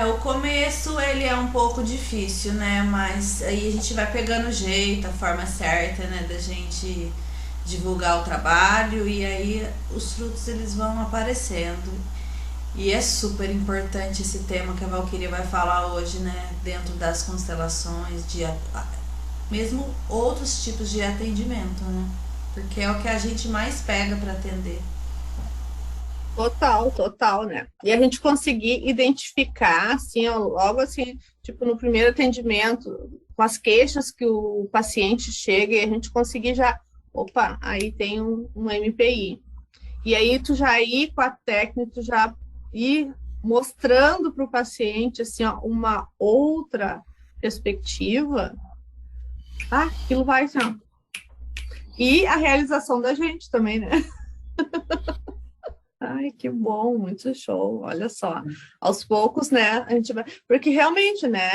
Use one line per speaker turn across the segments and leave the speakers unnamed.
O começo ele é um pouco difícil, né? Mas aí a gente vai pegando o jeito, a forma certa, né, da gente divulgar o trabalho e aí os frutos eles vão aparecendo. E é super importante esse tema que a Valkyria vai falar hoje, né? Dentro das constelações, mesmo outros tipos de atendimento, né? Porque é o que a gente mais pega para atender.
Total, total, né? E a gente conseguir identificar, assim, ó, logo assim, tipo, no primeiro atendimento, com as queixas que o paciente chega, e a gente conseguir já, opa, aí tem um MPI. E aí tu já ir com a técnica, tu já ir mostrando para o paciente, assim, ó, uma outra perspectiva, aquilo vai, assim, ó. E a realização da gente também, né? Ai, que bom, muito show. Olha só, aos poucos, né? A gente vai, porque realmente, né?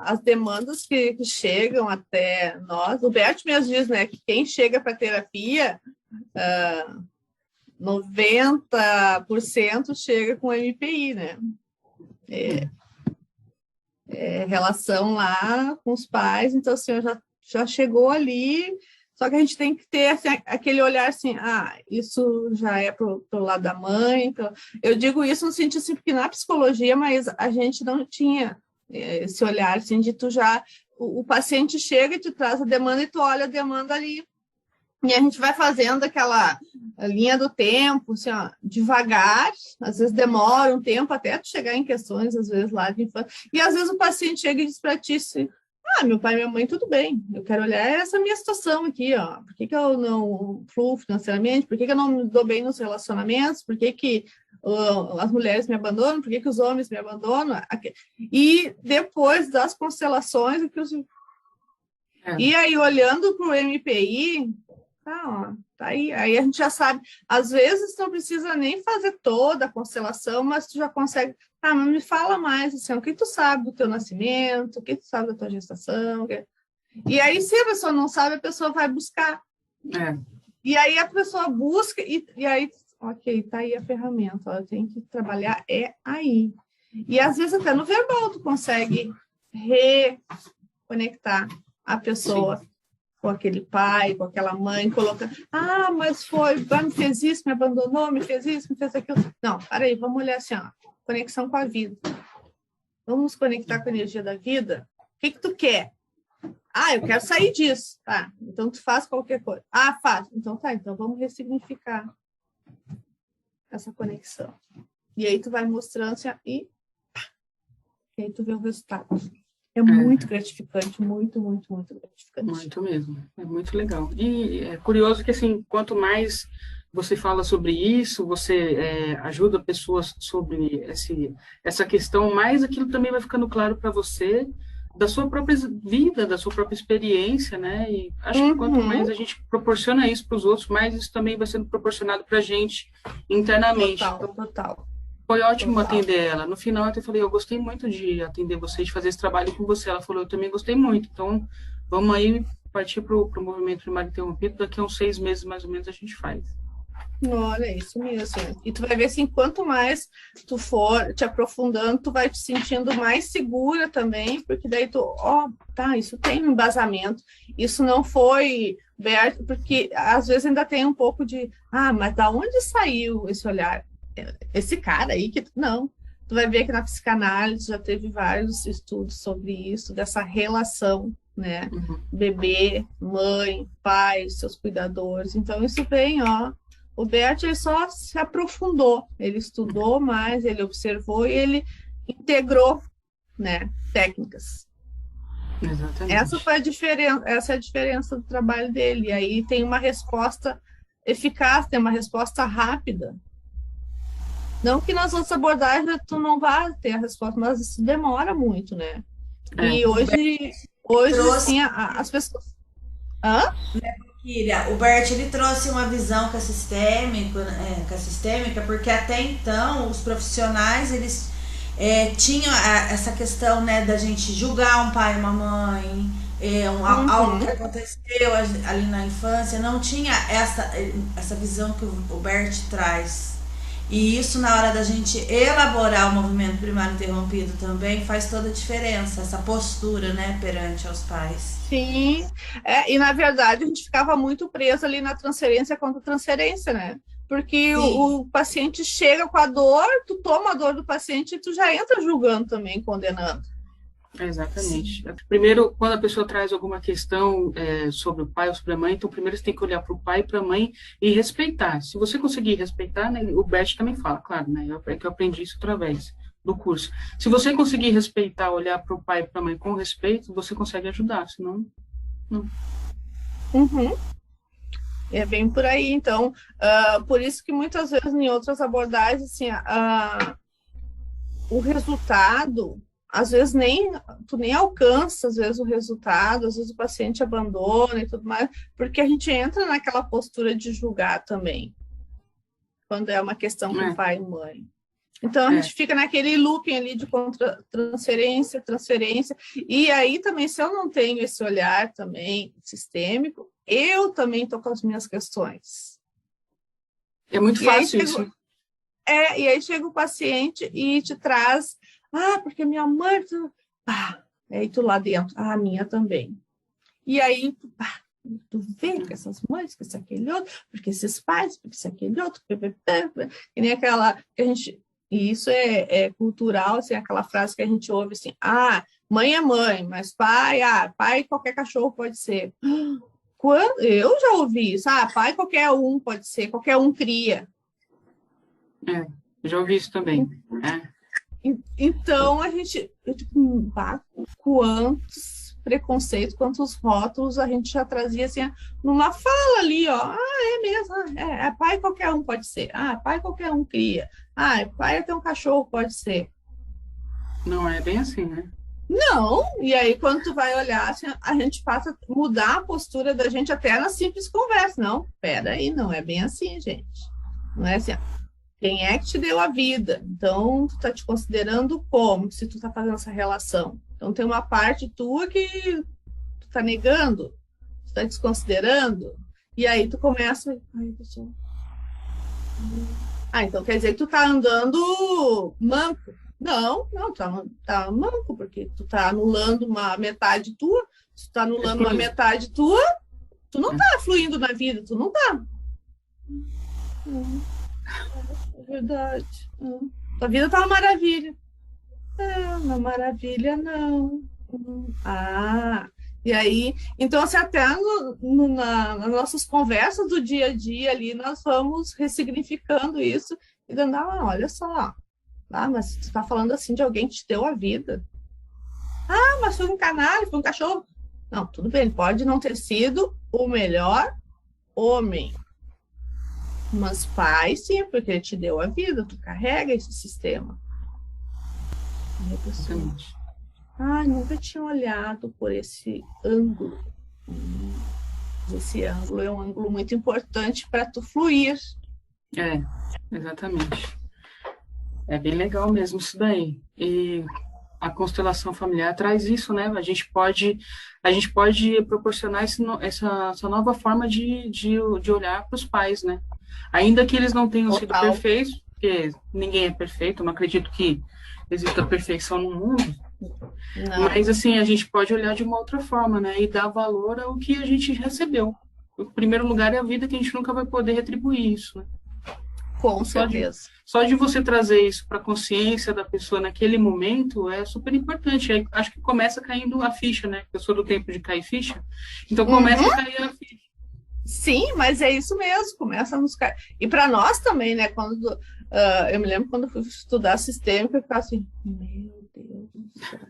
As demandas que chegam até nós, o Bert mesmo diz, né? Que quem chega para terapia, 90% chega com MPI, né? Relação lá com os pais, então assim, já chegou ali, só que a gente tem que ter assim, aquele olhar assim, isso já é pro lado da mãe, então, eu digo isso no sentido assim, porque na psicologia, mas a gente não tinha esse olhar assim, de tu já, o paciente chega e te traz a demanda e tu olha a demanda ali, e a gente vai fazendo aquela linha do tempo, assim, ó, devagar, às vezes demora um tempo até tu chegar em questões, às vezes lá de infância. E às vezes o paciente chega e diz para ti assim, meu pai e minha mãe, tudo bem, eu quero olhar essa minha situação aqui, ó. Por que eu não fluo financeiramente? Por que eu não me dou bem nos relacionamentos? Por que as mulheres me abandonam? Por que os homens me abandonam? E depois das constelações,
É.
e aí, olhando para o MPI, ó, tá aí. Aí a gente já sabe. Às vezes não precisa nem fazer toda a constelação, mas tu já consegue. Mas me fala mais, assim, o que tu sabe do teu nascimento, o que tu sabe da tua gestação. E aí, se a pessoa não sabe, a pessoa vai buscar.
É.
E aí a pessoa busca, e aí, ok, tá aí a ferramenta, ela tem que trabalhar, é aí. E às vezes até no verbal tu consegue reconectar a pessoa
Sim.
com aquele pai, com aquela mãe, colocando, mas foi, me fez isso, me abandonou, me fez isso, me fez aquilo. Não, peraí, vamos olhar assim, ó, conexão com a vida. Vamos nos conectar com a energia da vida. O que tu quer? Eu quero sair disso. Tá, então tu faz qualquer coisa. Faz. Então tá, então vamos ressignificar essa conexão. E aí tu vai mostrando assim, e aí tu vê o resultado. É muito gratificante, muito, muito, muito gratificante.
Muito mesmo, é muito legal. E é curioso que, assim, quanto mais você fala sobre isso, você ajuda pessoas sobre essa questão, mais aquilo também vai ficando claro para você da sua própria vida, da sua própria experiência, né? E acho que quanto mais a gente proporciona isso para os outros, mais isso também vai sendo proporcionado para a gente internamente.
Total, total.
Foi ótimo
Total.
atender ela. No final, eu até falei, eu gostei muito de atender você, de fazer esse trabalho com você. Ela falou, eu também gostei muito. Então, vamos aí partir para o movimento primário interrompido. Daqui a uns 6 meses, mais ou menos, a gente faz.
Olha, é isso mesmo. E tu vai ver assim, quanto mais tu for te aprofundando, tu vai te sentindo mais segura também, porque daí tu, tá, isso tem um embasamento. Isso não foi Berto, porque às vezes ainda tem um pouco de, mas da onde saiu esse olhar? Esse cara aí que não. Tu vai ver que na psicanálise já teve vários estudos sobre isso, dessa relação, né?
Uhum.
Bebê, mãe, pai, seus cuidadores. Então isso vem, o Bert ele só se aprofundou, ele estudou mais, ele observou e ele integrou, né, técnicas.
Exatamente.
Essa é a diferença do trabalho dele. E aí tem uma resposta eficaz, tem uma resposta rápida. Não que nas outras abordagens tu não vá ter a resposta, mas isso demora muito, né?
É.
E hoje
Trouxe,
sim, as pessoas. Hã?
Kira, o Bert ele trouxe uma visão com a sistêmica, porque até então os profissionais eles tinham essa questão, né, da gente julgar um pai e uma mãe, algo que
Uhum.
aconteceu ali na infância, não tinha essa visão que o Bert traz. E isso, na hora da gente elaborar o movimento primário interrompido também, faz toda a diferença, essa postura, né, perante aos pais.
Sim, e na verdade a gente ficava muito preso ali na transferência contra transferência, né? Porque
Sim.
o paciente chega com a dor, tu toma a dor do paciente e tu já entra julgando também, condenando.
Exatamente. Primeiro, quando a pessoa traz alguma questão sobre o pai ou sobre a mãe, então primeiro você tem que olhar para o pai e para a mãe e respeitar. Se você conseguir respeitar, né, o Bert também fala, claro, né, é que eu aprendi isso através do curso. Se você conseguir respeitar, olhar para o pai e para a mãe com respeito, você consegue ajudar, senão não.
Uhum. É bem por aí, então, por isso que muitas vezes em outras abordagens, assim, o resultado, às vezes tu nem alcança, às vezes, o resultado, às vezes o paciente abandona e tudo mais, porque a gente entra naquela postura de julgar também, quando é uma questão com pai e mãe. Então, a gente fica naquele looping ali de transferência, e aí também, se eu não tenho esse olhar também sistêmico, eu também estou com as minhas questões.
É muito fácil isso.
E aí chega o paciente e te traz, porque minha mãe... aí tu lá dentro, a minha também. E aí, tu vê que essas mães, que esse aquele outro, porque esses pais, porque esse aquele outro, que nem aquela que a gente... E isso é cultural, assim, aquela frase que a gente ouve assim, mãe é mãe, mas pai qualquer cachorro pode ser. Eu já ouvi isso, pai qualquer um pode ser, qualquer um cria.
Já ouvi isso também.
Então, quantos preconceitos, quantos rótulos a gente já trazia assim, numa fala ali, ó, é mesmo, pai qualquer um pode ser, pai qualquer um cria, pai até um cachorro pode ser.
Não é bem assim, né?
Não, e aí quando tu vai olhar, assim, a gente passa a mudar a postura da gente até na simples conversa, não, peraí, não é bem assim, gente, não é assim, quem é que te deu a vida? Então, tu tá te considerando como? Se tu tá fazendo essa relação. Então, tem uma parte tua que tu tá negando, tu tá desconsiderando, e aí tu começa... então quer dizer que tu tá andando manco. Não, tá manco, porque tu tá anulando uma metade tua, se tu tá anulando uma metade tua, tu não tá fluindo na vida, tu não tá. É verdade. A vida tá uma maravilha. Uma maravilha, não. E aí, então, assim, até nas nossas conversas do dia a dia ali, nós vamos ressignificando isso e dando, olha só, mas tu tá falando assim de alguém que te deu a vida. Mas foi um canalha, foi um cachorro. Não, tudo bem, pode não ter sido o melhor homem, mas pai, sim, porque ele te deu a vida, tu carrega esse sistema. E a pessoa, nunca tinha olhado por esse ângulo. Esse ângulo é um ângulo muito importante para tu fluir.
Exatamente. É bem legal mesmo isso daí. E a constelação familiar traz isso, né? A gente pode proporcionar essa nova forma de olhar para os pais, né? Ainda que eles não tenham sido perfeitos, porque ninguém é perfeito, eu não acredito que exista perfeição no mundo. Não. Mas, assim, a gente pode olhar de uma outra forma, né? E dar valor ao que a gente recebeu. O primeiro lugar é a vida, que a gente nunca vai poder retribuir isso, né?
Com certeza.
Só de você trazer isso para a consciência da pessoa naquele momento é super importante. Aí, acho que começa caindo a ficha, né? Eu sou do tempo de cair ficha. Então, começa a cair a ficha.
Sim, mas é isso mesmo, começa a nos cair. E para nós também, né? Quando eu me lembro quando eu fui estudar sistêmica, eu ficava assim, meu Deus do céu.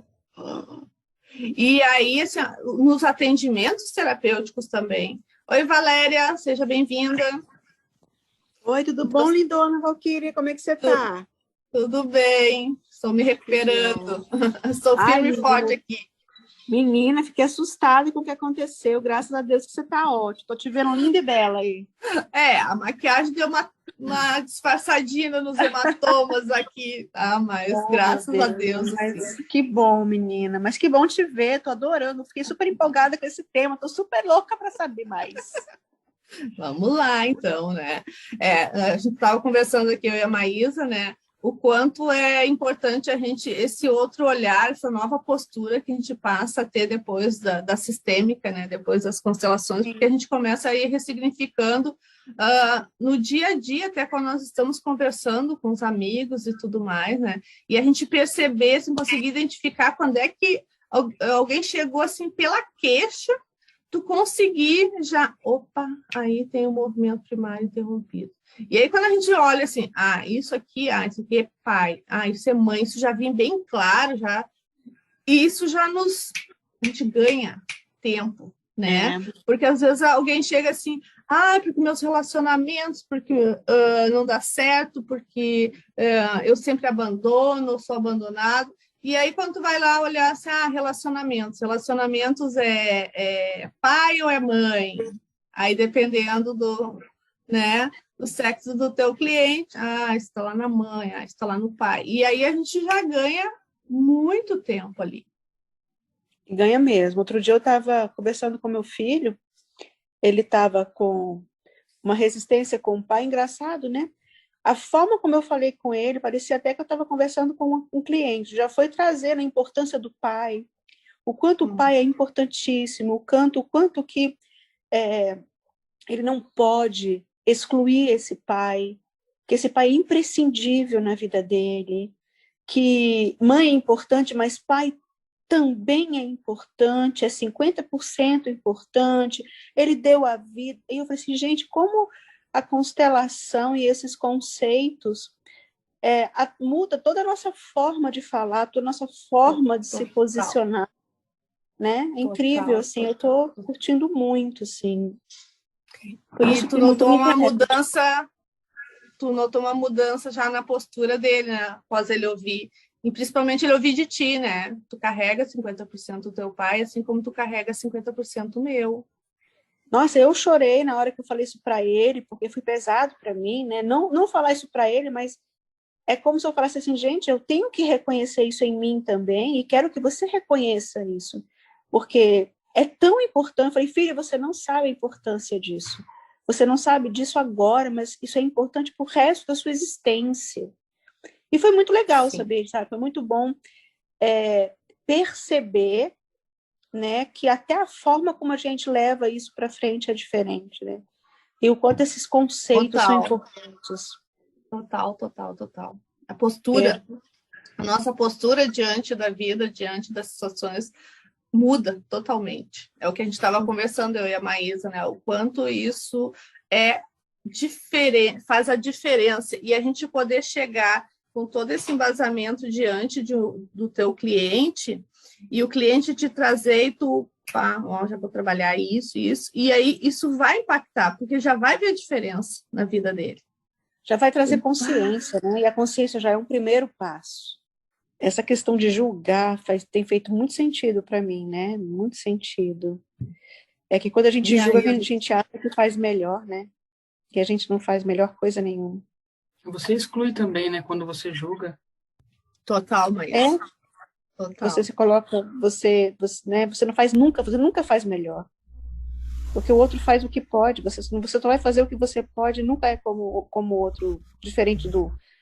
E aí, assim, nos atendimentos terapêuticos também. Oi, Valéria, seja bem-vinda.
Oi, tudo bom, lindona Valquíria? Como é que você está?
Tudo bem, estou me recuperando. Estou firme e forte aqui.
Menina, fiquei assustada com o que aconteceu. Graças a Deus que você está ótima. Estou te vendo linda e bela aí.
A maquiagem deu uma disfarçadinha nos hematomas aqui, tá? Mas graças a Deus.
Mas que bom, menina. Mas que bom te ver, estou adorando. Fiquei super empolgada com esse tema. Estou super louca para saber mais.
Vamos lá, então, né? A gente estava conversando aqui, eu e a Maísa, né? O quanto é importante a gente, esse outro olhar, essa nova postura que a gente passa a ter depois da sistêmica, né? Depois das constelações, porque a gente começa a ir ressignificando no dia a dia, até quando nós estamos conversando com os amigos e tudo mais, né? E a gente perceber, assim, conseguir identificar quando é que alguém chegou assim pela queixa, tu conseguir já, opa, aí tem o movimento primário interrompido. E aí, quando a gente olha assim, isso aqui é pai, isso é mãe, isso já vem bem claro, já, e isso já a gente ganha tempo, né? Porque às vezes alguém chega assim, porque meus relacionamentos, porque não dá certo, porque eu sempre abandono, sou abandonado. E aí, quando tu vai lá olhar assim, relacionamentos é pai ou é mãe? Aí, dependendo do sexo do teu cliente, está lá na mãe, está lá no pai. E aí, a gente já ganha muito tempo ali.
Ganha mesmo. Outro dia eu estava conversando com meu filho, ele estava com uma resistência com o pai, engraçado, né? A forma como eu falei com ele, parecia até que eu estava conversando com um cliente, já foi trazer a importância do pai, o quanto o pai é importantíssimo, o quanto que ele não pode excluir esse pai, que esse pai é imprescindível na vida dele, que mãe é importante, mas pai também é importante, é 50% importante, ele deu a vida. E eu falei assim, gente, como a constelação e esses conceitos muda toda a nossa forma de falar, toda a nossa forma de se posicionar, né? É incrível, assim, eu estou curtindo muito, assim.
Por isso tu notou uma mudança já na postura dele, né? Após ele ouvir, e principalmente ele ouvir de ti, né? Tu carrega 50% do teu pai, assim como tu carrega 50% meu.
Nossa, eu chorei na hora que eu falei isso para ele, porque foi pesado para mim, né? Não falar isso para ele, mas é como se eu falasse assim, gente, eu tenho que reconhecer isso em mim também e quero que você reconheça isso, porque é tão importante. Eu falei, filha, você não sabe a importância disso. Você não sabe disso agora, mas isso é importante para o resto da sua existência. E foi muito legal saber, sabe? Foi muito bom perceber, né, que até a forma como a gente leva isso para frente é diferente, né? E o quanto esses conceitos são importantes.
Total. A postura, a nossa postura diante da vida, diante das situações, muda totalmente. É o que a gente estava conversando, eu e a Maísa, né? O quanto isso faz a diferença. E a gente poder chegar com todo esse embasamento diante do teu cliente, e o cliente te trazer e tu, já vou trabalhar isso, e aí isso vai impactar, porque já vai ver a diferença na vida dele.
Já vai trazer consciência, né? E a consciência já é um primeiro passo. Essa questão de julgar tem feito muito sentido para mim, né? Muito sentido. É que quando a gente julga, a gente acha que faz melhor, né? Que a gente não faz melhor coisa nenhuma.
Você exclui também, né? Quando você julga.
Total, Maísa.
Total. Você se coloca, você não faz nunca, você nunca faz melhor. Porque o outro faz o que pode, você só vai fazer o que você pode, nunca é como o outro, diferente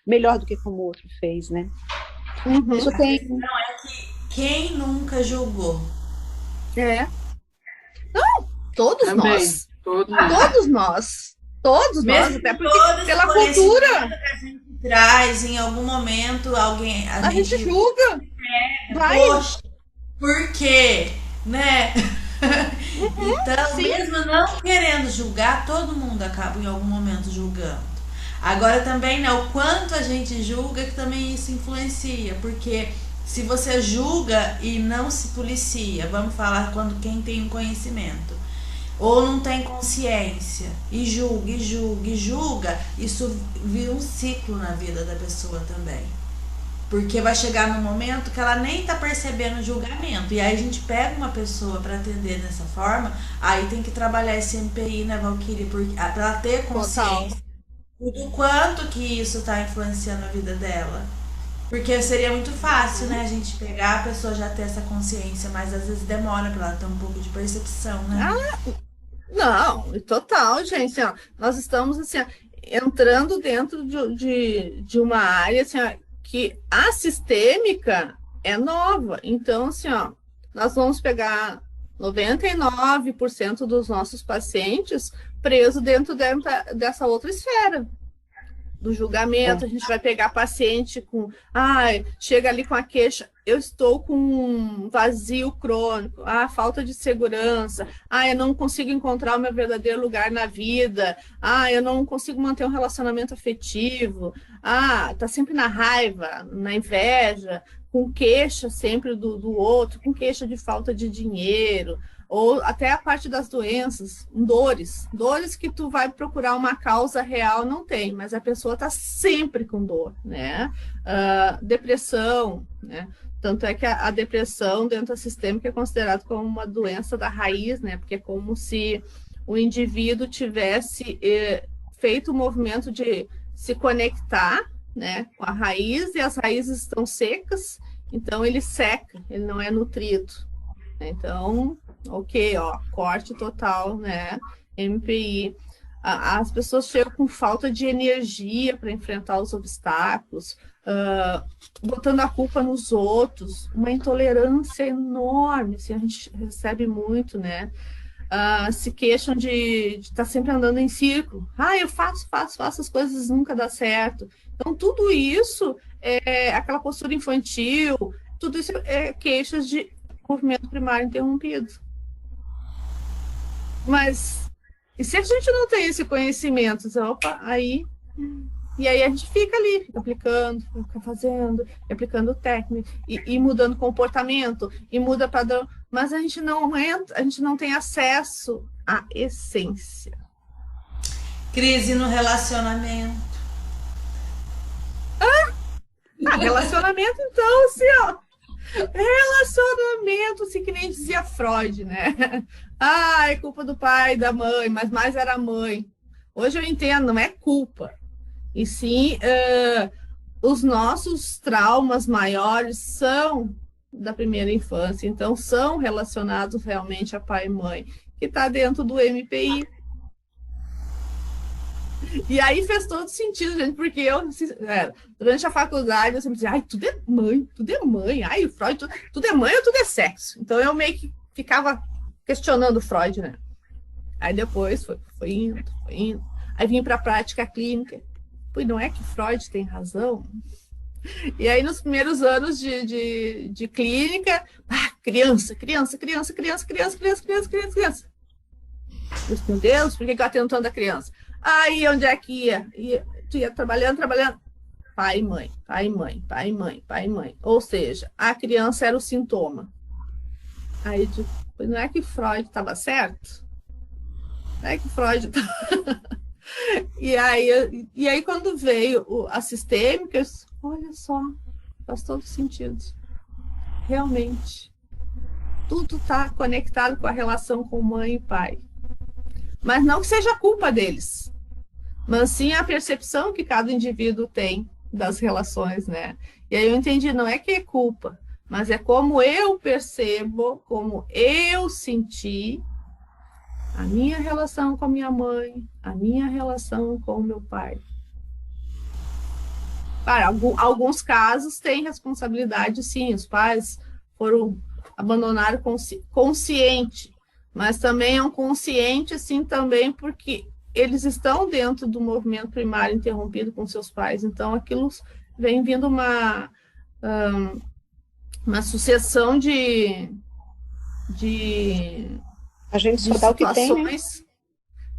melhor do que como o outro fez, né?
Uhum. Isso tem... Não, é que quem nunca julgou?
Não, todos
também,
nós.
Todos
nós, até porque pela cultura
que a gente traz, em algum momento alguém
a gente julga.
Poxa, por quê? Né? Então, mesmo não querendo julgar, todo mundo acaba em algum momento julgando. Agora também, né, o quanto a gente julga, que também isso influencia, porque se você julga e não se policia, vamos falar quando quem tem um conhecimento, ou não tem consciência, e julga, isso vira um ciclo na vida da pessoa também. Porque vai chegar num momento que ela nem tá percebendo o julgamento. E aí a gente pega uma pessoa para atender dessa forma, aí tem que trabalhar esse MPI, né, Valquíria? Para ela ter consciência do quanto que isso tá influenciando a vida dela. Porque seria muito fácil, né, a gente pegar, a pessoa já ter essa consciência, mas às vezes demora para ela ter um pouco de percepção, né?
Não, total, gente. Ó, nós estamos assim, ó, entrando dentro de uma área assim, ó, que a sistêmica é nova. Então, assim, ó, nós vamos pegar 99% dos nossos pacientes presos dentro dessa outra esfera do julgamento. A gente vai pegar paciente com, chega ali com a queixa, eu estou com um vazio crônico, falta de segurança, eu não consigo encontrar o meu verdadeiro lugar na vida, eu não consigo manter um relacionamento afetivo, tá sempre na raiva, na inveja, com queixa sempre do outro, com queixa de falta de dinheiro, ou até a parte das doenças, dores que tu vai procurar uma causa real, não tem, mas a pessoa está sempre com dor, né? Depressão, né? Tanto é que a depressão dentro da sistêmica é considerada como uma doença da raiz, né? Porque é como se o indivíduo tivesse feito o movimento de se conectar, né, com a raiz, e as raízes estão secas, então ele seca, ele não é nutrido. Então, ok, corte total, né? MPI. As pessoas chegam com falta de energia para enfrentar os obstáculos, botando a culpa nos outros, uma intolerância enorme, assim, a gente recebe muito, né? Se queixam de estar sempre andando em círculo. Eu faço as coisas, nunca dá certo. Então, tudo isso é aquela postura infantil, tudo isso é queixas de movimento primário interrompido. Mas, e se a gente não tem esse conhecimento? E aí a gente fica ali, fica aplicando, fica fazendo, aplicando técnica, e mudando comportamento, e muda padrão, mas a gente não tem acesso à essência.
Crise no relacionamento.
Relacionamento, então, assim, relacionamento, assim, que nem dizia Freud, né? É culpa do pai, da mãe, mas mais era a mãe. Hoje eu entendo, não é culpa. E sim, os nossos traumas maiores são da primeira infância, então são relacionados realmente a pai e mãe, que está dentro do MPI. E aí fez todo sentido, gente, porque eu, durante a faculdade, eu sempre dizia, tudo é mãe, o Freud, tudo é mãe ou tudo é sexo? Então eu meio que ficava questionando o Freud, né? Aí depois foi indo. Aí vim para a prática clínica. Não é que Freud tem razão? E aí, nos primeiros anos de clínica, criança. Meu Deus, por que eu atendo tanto a criança? Aí, onde é que ia? Tu ia trabalhando. Pai e mãe. Ou seja, a criança era o sintoma. Aí, não é que Freud estava certo? Não é que Freud... E aí, quando veio a sistêmica, olha só, faz todo sentido. Realmente, tudo está conectado com a relação com mãe e pai. Mas não que seja culpa deles, mas sim a percepção que cada indivíduo tem das relações, né? E aí eu entendi, não é que é culpa, mas é como eu percebo, como eu senti a minha relação com a minha mãe, a minha relação com o meu pai. Alguns casos têm responsabilidade, sim, os pais abandonaram consciente, mas também é um consciente, assim, também porque eles estão dentro do movimento primário interrompido com seus pais, então aquilo vem vindo uma sucessão de
a gente só dá o que tem, né?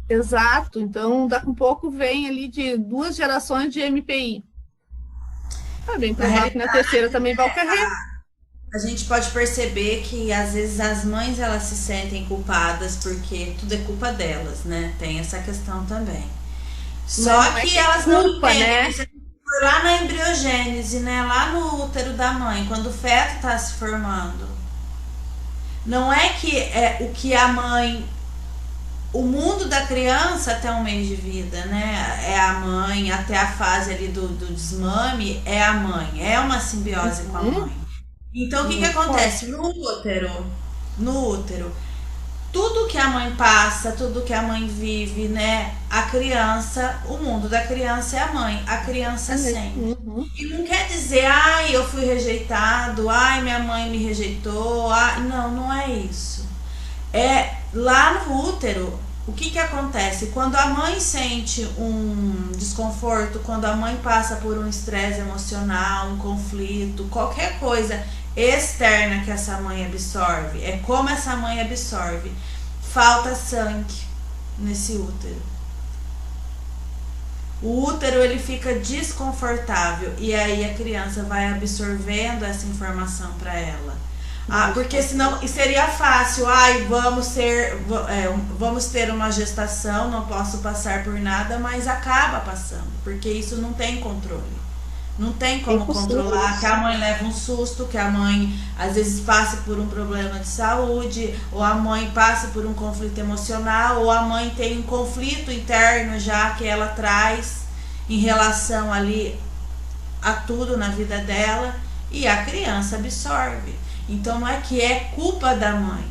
Exato, então daqui a um pouco vem ali de 2 gerações de MPI. Bem provável que na terceira também vai ocorrer.
A gente pode perceber que às vezes as mães elas se sentem culpadas porque tudo é culpa delas, né? Tem essa questão também. Só que elas não entendem, né? Lá na embriogênese, né? Lá no útero da mãe, quando o feto está se formando. Não é que o que a mãe... O mundo da criança até 1 mês de vida, né? É a mãe, até a fase ali do desmame, é a mãe. É uma simbiose com a mãe. Então, o que acontece? No útero, tudo que a mãe passa, tudo que a mãe vive, né? A criança, o mundo da criança é a mãe, a criança sente.
Uhum.
E não quer dizer, ai, eu fui rejeitado, ai, minha mãe me rejeitou, ai, não, não é isso. É lá no útero, o que que acontece? Quando a mãe sente um desconforto, quando a mãe passa por um estresse emocional, um conflito, qualquer coisa externa que essa mãe absorve, é como essa mãe absorve. Falta sangue nesse útero. O útero ele fica desconfortável e aí a criança vai absorvendo essa informação para ela. Porque senão seria fácil, ai, vamos ter uma gestação, não posso passar por nada, mas acaba passando, porque isso não tem controle. Não tem como controlar, que a mãe leva um susto, que a mãe às vezes passe por um problema de saúde, ou a mãe passe por um conflito emocional, ou a mãe tem um conflito interno já que ela traz em relação ali a tudo na vida dela, e a criança absorve. Então não é que é culpa da mãe,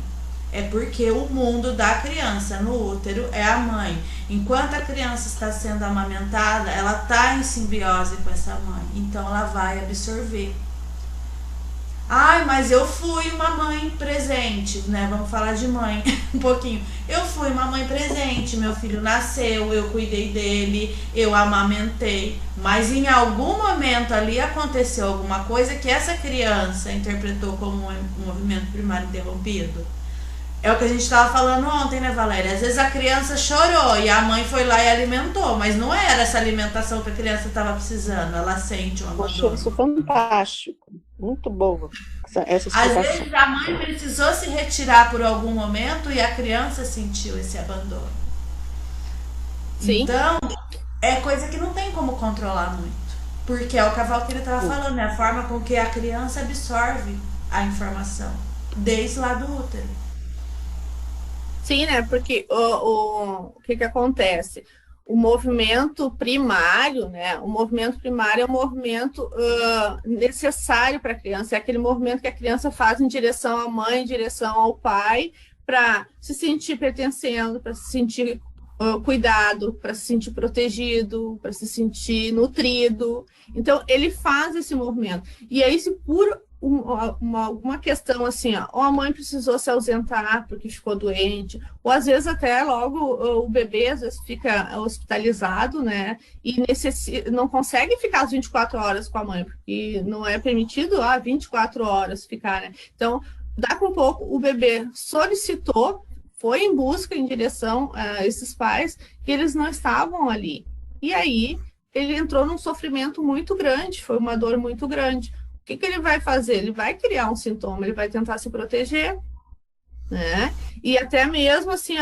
é porque o mundo da criança no útero é a mãe. Enquanto a criança está sendo amamentada, ela está em simbiose com essa mãe, então ela vai absorver. Ai, mas eu fui uma mãe presente, né? Vamos falar de mãe um pouquinho. Eu fui uma mãe presente, meu filho nasceu, eu cuidei dele, eu amamentei. Mas em algum momento ali aconteceu alguma coisa que essa criança interpretou como um movimento primário interrompido. É o que a gente estava falando ontem, né, Valéria? Às vezes a criança chorou e a mãe foi lá e alimentou, mas não era essa alimentação que a criança estava precisando. Ela sente um abandono.
Achei isso fantástico. Muito boa essa explicação.
Às vezes a mãe precisou se retirar por algum momento e a criança sentiu esse abandono.
Sim.
Então, é coisa que não tem como controlar muito. Porque é o que a Valquíria estava falando, é a forma com que a criança absorve a informação, desde lá do útero.
Sim, né? Porque o que acontece? O movimento primário, né? O movimento primário é um movimento necessário para a criança, é aquele movimento que a criança faz em direção à mãe, em direção ao pai, para se sentir pertencendo, para se sentir cuidado, para se sentir protegido, para se sentir nutrido. Então, ele faz esse movimento. E aí, se por uma questão assim, ou a mãe precisou se ausentar porque ficou doente, ou às vezes até logo o bebê às vezes fica hospitalizado, né, e não consegue ficar as 24 horas com a mãe, porque não é permitido 24 horas ficar, né? Então, dá com pouco, o bebê solicitou, foi em busca, em direção a esses pais, que eles não estavam ali. E aí, ele entrou num sofrimento muito grande, foi uma dor muito grande. O que ele vai fazer? Ele vai criar um sintoma, ele vai tentar se proteger, né? E até mesmo assim,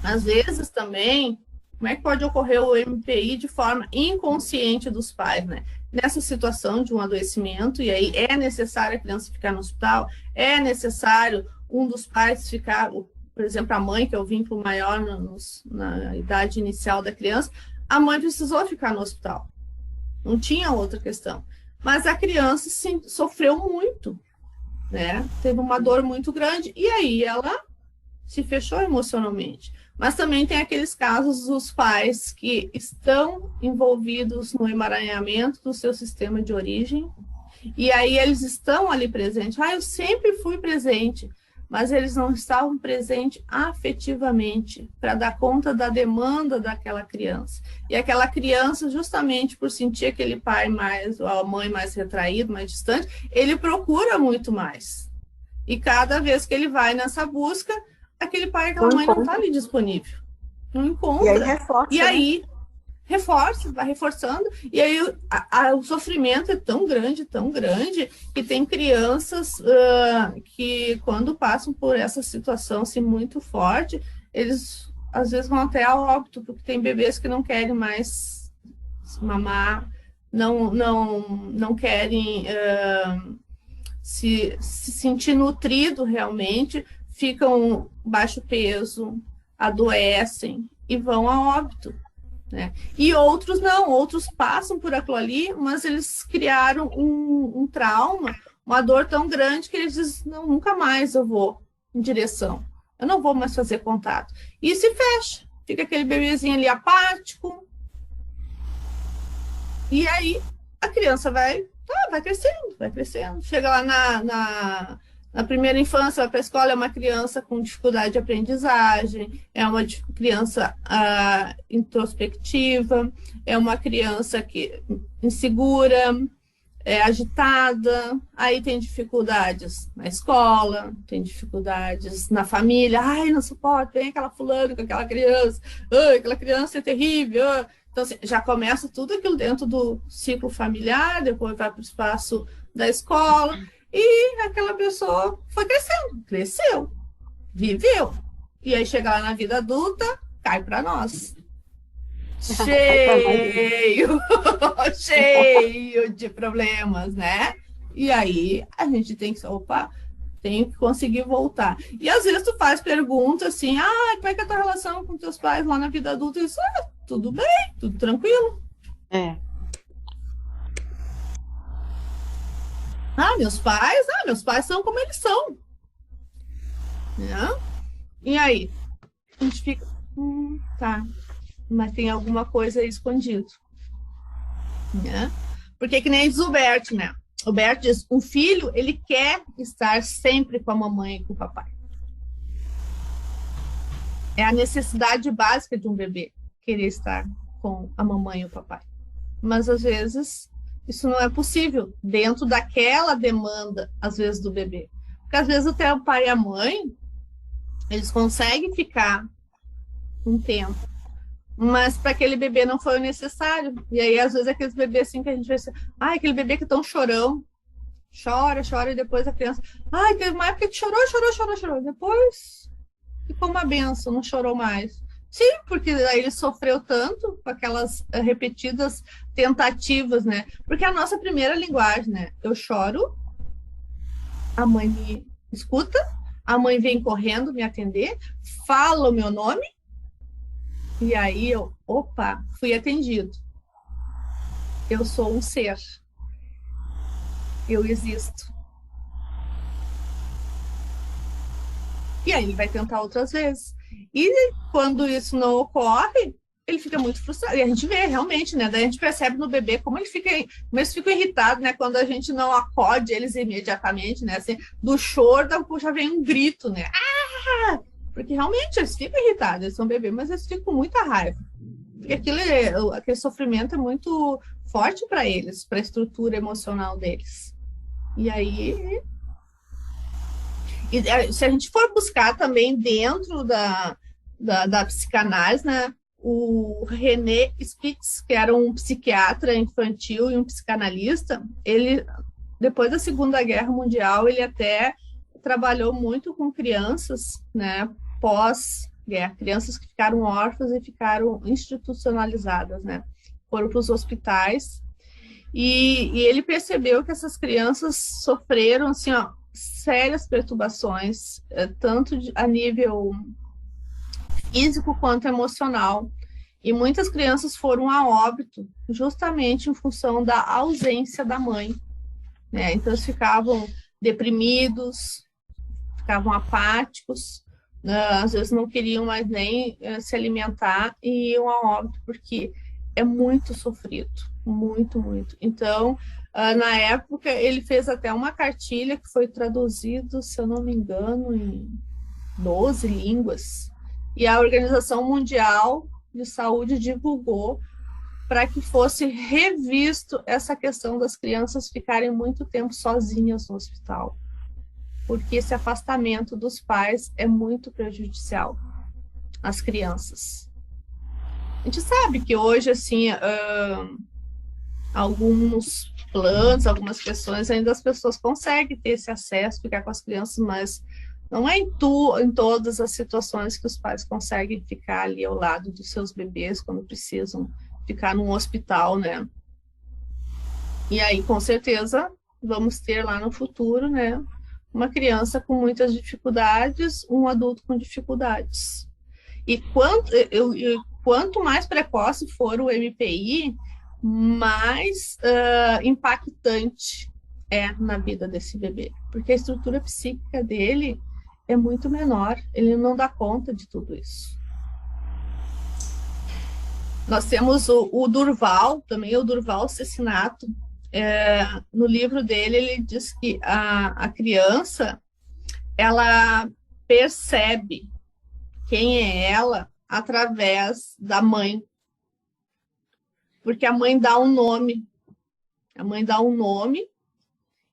às vezes também, como é que pode ocorrer o MPI de forma inconsciente dos pais, né? Nessa situação de um adoecimento, e aí é necessário a criança ficar no hospital, é necessário um dos pais ficar, por exemplo, a mãe, que é o vínculo maior na idade inicial da criança, a mãe precisou ficar no hospital. Não tinha outra questão. Mas a criança sofreu muito, né? Teve uma dor muito grande, e aí ela se fechou emocionalmente. Mas também tem aqueles casos dos pais que estão envolvidos no emaranhamento do seu sistema de origem, e aí eles estão ali presentes. Eu sempre fui presente, mas eles não estavam presentes afetivamente para dar conta da demanda daquela criança. E aquela criança, justamente por sentir aquele pai mais, ou a mãe mais retraído, mais distante, ele procura muito mais. E cada vez que ele vai nessa busca, aquele pai, aquela mãe não está ali disponível. Não encontra.
E aí reforça.
E aí reforça, vai reforçando, e aí o sofrimento é tão grande, que tem crianças que, quando passam por essa situação assim, muito forte, eles às vezes vão até ao óbito, porque tem bebês que não querem mais mamar, não querem se sentir nutrido realmente, ficam baixo peso, adoecem e vão a óbito. Né? E outros não, outros passam por aquilo ali, mas eles criaram um trauma, uma dor tão grande que eles dizem, não, nunca mais eu vou em direção. Eu não vou mais fazer contato. E se fecha. Fica aquele bebezinho ali apático. E aí a criança vai crescendo, vai crescendo. Chega lá na primeira infância, vai para a escola, é uma criança com dificuldade de aprendizagem, é uma criança introspectiva, é uma criança que insegura, é agitada, aí tem dificuldades na escola, tem dificuldades na família, ai, não suporto, vem aquela fulana com aquela criança, ai, aquela criança é terrível. Então, assim, já começa tudo aquilo dentro do ciclo familiar, depois vai para o espaço da escola, e aquela pessoa foi crescendo, cresceu, viveu. E aí chega lá na vida adulta, cai para nós. Cheio, cheio de problemas, né? E aí a gente tem que, tem que conseguir voltar. E às vezes tu faz perguntas assim, como é que é a tua relação com teus pais lá na vida adulta? Isso, tudo bem, tudo tranquilo. Meus pais são como eles são. Né? E aí? A gente fica, tá, mas tem alguma coisa aí escondido. Né? Porque que nem diz o Bert, né? O Bert diz, um filho, ele quer estar sempre com a mamãe e com o papai. É a necessidade básica de um bebê, querer estar com a mamãe e o papai. Mas, às vezes, isso não é possível dentro daquela demanda, às vezes, do bebê. Porque, às vezes, até o pai e a mãe, eles conseguem ficar um tempo, mas para aquele bebê não foi o necessário. E aí, às vezes, aqueles bebês assim que a gente vê assim, aquele bebê que é tão chorão, chora, e depois a criança, teve uma época que chorou, depois ficou uma benção, não chorou mais. Sim, porque aí ele sofreu tanto com aquelas repetidas tentativas, né? Porque a nossa primeira linguagem, né? Eu choro, a mãe me escuta, a mãe vem correndo me atender, fala o meu nome, e aí eu, fui atendido. Eu sou um ser. Eu existo. E aí ele vai tentar outras vezes. E quando isso não ocorre, ele fica muito frustrado. E a gente vê realmente, né? Daí a gente percebe no bebê como eles ficam irritados, né? Quando a gente não acode eles imediatamente, né? Assim, do choro, já vem um grito, né? Porque realmente eles ficam irritados, eles são bebês, mas eles ficam com muita raiva. Porque aquele sofrimento é muito forte para eles, para a estrutura emocional deles. E aí... se a gente for buscar também dentro da psicanálise, né? O René Spitz, que era um psiquiatra infantil e um psicanalista, ele, depois da Segunda Guerra Mundial, ele até trabalhou muito com crianças, né? Pós-guerra, crianças que ficaram órfãs e ficaram institucionalizadas, né? Foram para os hospitais e ele percebeu que essas crianças sofreram, assim, sérias perturbações, tanto a nível físico quanto emocional. E muitas crianças foram a óbito justamente em função da ausência da mãe. Né? Então, eles ficavam deprimidos, ficavam apáticos, às vezes não queriam mais nem se alimentar e iam a óbito, porque é muito sofrido, muito, muito. Então, na época, ele fez até uma cartilha que foi traduzido, se eu não me engano, em 12 línguas. E a Organização Mundial de Saúde divulgou para que fosse revisto essa questão das crianças ficarem muito tempo sozinhas no hospital. Porque esse afastamento dos pais é muito prejudicial às crianças. A gente sabe que hoje, assim, alguns planos, algumas questões, ainda as pessoas conseguem ter esse acesso, ficar com as crianças, mas não é em todas as situações que os pais conseguem ficar ali ao lado dos seus bebês quando precisam ficar num hospital, né? E aí, com certeza, vamos ter lá no futuro, né, uma criança com muitas dificuldades, um adulto com dificuldades. E quanto mais precoce for o MPI, mais impactante é na vida desse bebê, porque a estrutura psíquica dele é muito menor, ele não dá conta de tudo isso. Nós temos o Durval, também o Durval Cecinato, no livro dele ele diz que a criança, ela percebe quem é ela através da mãe, porque a mãe dá um nome,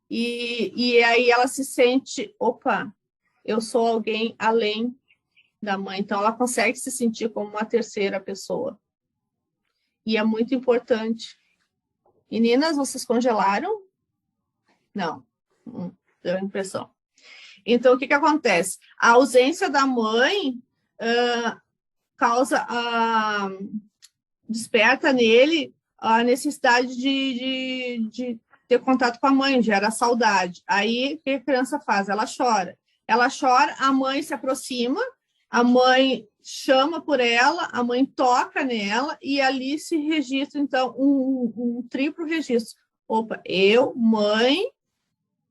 e aí ela se sente, opa, eu sou alguém além da mãe, então ela consegue se sentir como uma terceira pessoa. E é muito importante. Meninas, vocês congelaram? Não. Deu a impressão. Então, o que acontece? A ausência da mãe desperta nele a necessidade de ter contato com a mãe, gera saudade. Aí, o que a criança faz? Ela chora. Ela chora, a mãe se aproxima, a mãe chama por ela, a mãe toca nela e ali se registra, então, um triplo registro. Opa, eu, mãe,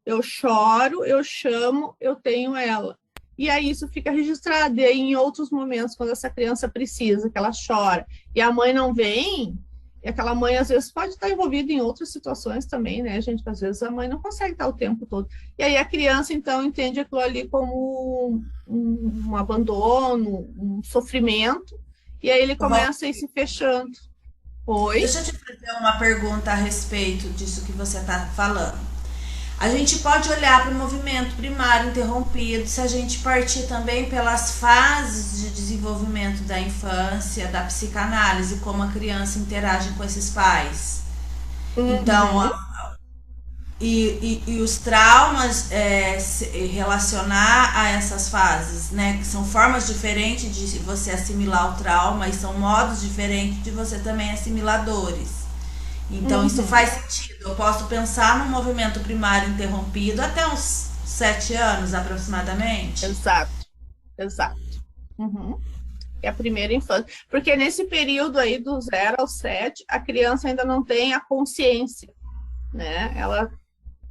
eu choro, eu chamo, eu tenho ela. E aí isso fica registrado. E aí, em outros momentos, quando essa criança precisa, que ela chora, e a mãe não vem, e aquela mãe, às vezes, pode estar envolvida em outras situações também, né, gente? Às vezes a mãe não consegue estar o tempo todo. E aí a criança, então, entende aquilo ali como um abandono, um sofrimento, e aí ele começa a ir se fechando. Oi?
Deixa eu te fazer uma pergunta a respeito disso que você está falando. A gente pode olhar para o movimento primário interrompido se a gente partir também pelas fases de desenvolvimento da infância, da psicanálise, como a criança interage com esses pais. Então, e os traumas se relacionar a essas fases, né? Que são formas diferentes de você assimilar o trauma e são modos diferentes de você também assimilar dores. Então, isso faz sentido. Eu posso pensar no movimento primário interrompido até uns 7 anos, aproximadamente.
Exato. É a primeira infância. Porque nesse período aí, do 0 ao 7, a criança ainda não tem a consciência, né?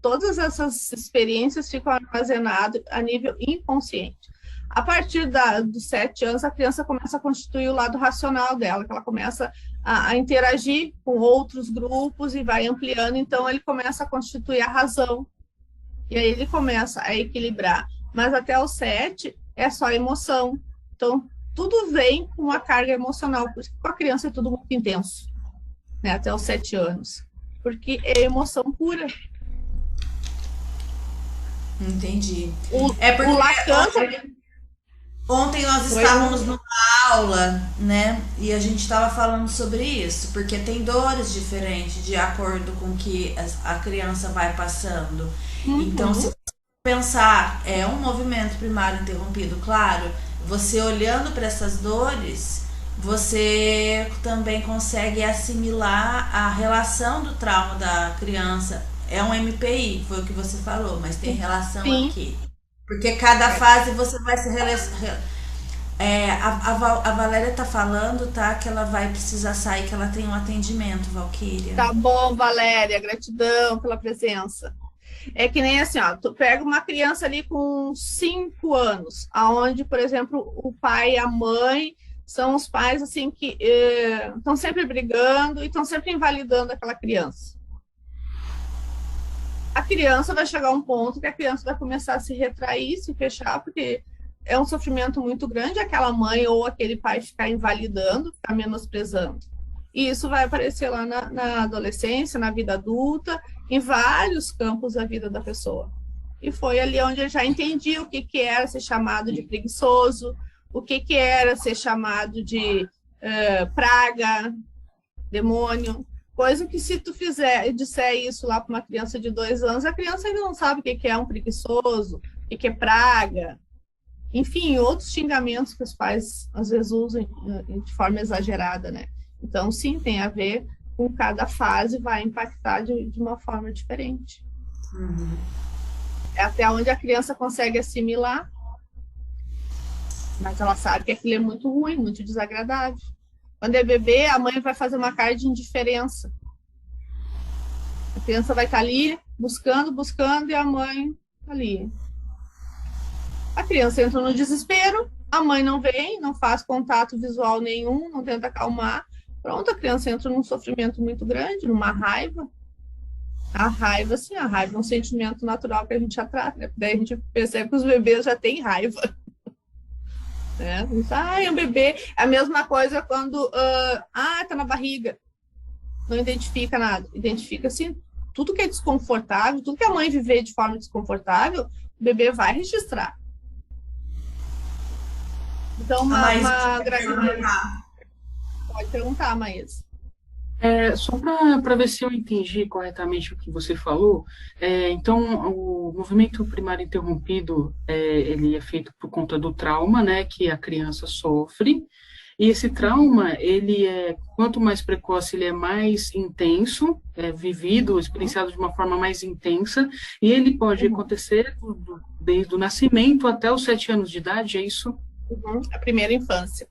Todas essas experiências ficam armazenadas a nível inconsciente. A partir dos 7 anos, a criança começa a constituir o lado racional dela, que ela começa a interagir com outros grupos e vai ampliando, então ele começa a constituir a razão, e aí ele começa a equilibrar. Mas até os 7 é só emoção. Então, tudo vem com uma carga emocional, por isso que com a criança é tudo muito intenso, né, até os 7 anos, porque é emoção pura.
Entendi.
Porque o Lacan...
Ontem nós estávamos numa aula, né? E a gente estava falando sobre isso, porque tem dores diferentes de acordo com que a criança vai passando. Então, se você pensar, é um movimento primário interrompido, claro, você olhando para essas dores, você também consegue assimilar a relação do trauma da criança. É um MPI, foi o que você falou, mas tem relação aqui. Porque cada fase você vai se relacionar. A Valéria tá falando, tá? Que ela vai precisar sair, que ela tem um atendimento, Valquíria.
Tá bom, Valéria, gratidão pela presença. É que nem assim, ó, tu pega uma criança ali com 5 anos, aonde, por exemplo, o pai e a mãe são os pais assim que estão sempre brigando e estão sempre invalidando aquela criança. A criança vai chegar a um ponto que a criança vai começar a se retrair, se fechar, porque é um sofrimento muito grande aquela mãe ou aquele pai ficar invalidando, ficar menosprezando. E isso vai aparecer lá na adolescência, na vida adulta, em vários campos da vida da pessoa. E foi ali onde eu já entendi o que era ser chamado de preguiçoso, o que era ser chamado de praga, demônio. Coisa que se tu disser isso lá para uma criança de 2 anos, a criança ainda não sabe o que é um preguiçoso, o que é praga. Enfim, outros xingamentos que os pais às vezes usam de forma exagerada, né? Então, sim, tem a ver com cada fase, vai impactar de uma forma diferente. É até onde a criança consegue assimilar, mas ela sabe que aquilo é muito ruim, muito desagradável. Quando é bebê, a mãe vai fazer uma cara de indiferença. A criança vai estar ali buscando, e a mãe ali. A criança entra no desespero, a mãe não vem, não faz contato visual nenhum, não tenta acalmar. Pronto, a criança entra num sofrimento muito grande, numa raiva. A raiva, sim, a raiva é um sentimento natural que a gente já trata, né? Daí a gente percebe que os bebês já têm raiva. Né? É um bebê. É a mesma coisa quando tá na barriga. Não identifica nada. Identifica, assim, tudo que é desconfortável, tudo que a mãe viver de forma desconfortável, o bebê vai registrar. Então, uma gravidez... Pode perguntar, Maísa.
Só para ver se eu entendi corretamente o que você falou, então o movimento primário interrompido ele é feito por conta do trauma, né, que a criança sofre, e esse trauma, ele quanto mais precoce, ele é mais intenso, vivido, experienciado de uma forma mais intensa, e ele pode acontecer desde o nascimento até os 7 anos de idade, é isso?
A primeira infância.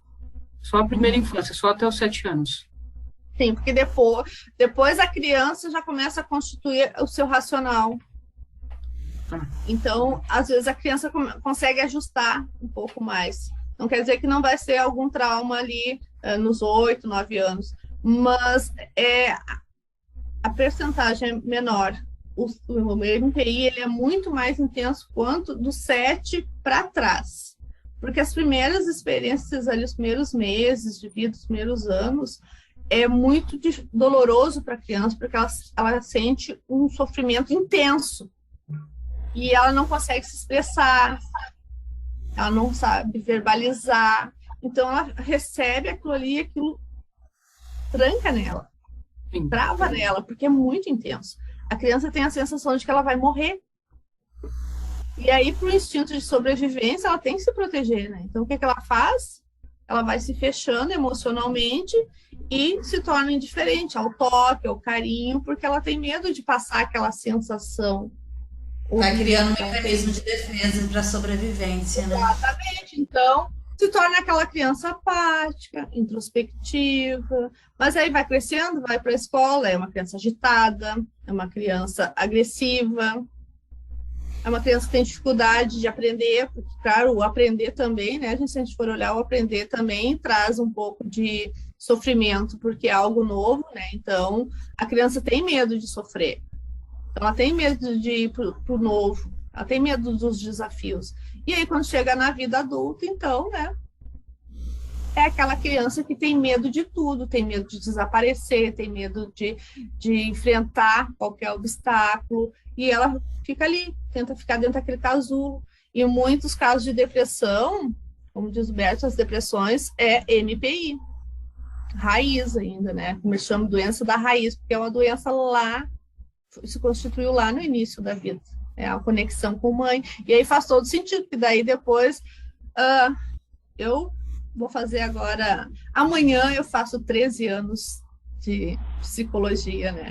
Só a primeira infância, só até os 7 anos.
Sim, porque depois a criança já começa a constituir o seu racional. Então, às vezes a criança consegue ajustar um pouco mais. Não quer dizer que não vai ser algum trauma ali nos 8, 9 anos, mas a percentagem é menor. O MPI ele é muito mais intenso quanto do 7 para trás. Porque as primeiras experiências ali, os primeiros meses de vida, os primeiros anos, é muito doloroso para a criança, porque ela sente um sofrimento intenso. E ela não consegue se expressar, ela não sabe verbalizar. Então, ela recebe aquilo ali e aquilo tranca nela, trava nela, porque é muito intenso. A criança tem a sensação de que ela vai morrer. E aí, para o instinto de sobrevivência, ela tem que se proteger, né? Então, o que ela faz? Ela vai se fechando emocionalmente e se torna indiferente ao toque, ao carinho, porque ela tem medo de passar aquela sensação.
Vai criando um mecanismo de defesa para sobrevivência, né?
Exatamente. Então, se torna aquela criança apática, introspectiva, mas aí vai crescendo, vai para a escola, é uma criança agitada, é uma criança agressiva, é uma criança que tem dificuldade de aprender, porque, claro, o aprender também, né? Se a gente for olhar, o aprender também traz um pouco de sofrimento, porque é algo novo, né? Então, a criança tem medo de sofrer. Então, ela tem medo de ir para o novo, ela tem medo dos desafios. E aí, quando chega na vida adulta, então, né? É aquela criança que tem medo de tudo, tem medo de desaparecer, tem medo de enfrentar qualquer obstáculo, e ela fica ali, tenta ficar dentro daquele casulo. E muitos casos de depressão, como diz o Berto, as depressões é MPI, raiz ainda, né? Como eles chamam, doença da raiz, porque é uma doença lá, se constituiu lá no início da vida, é a conexão com mãe. E aí faz todo sentido, porque daí depois eu vou fazer agora, amanhã eu faço 13 anos de psicologia, né?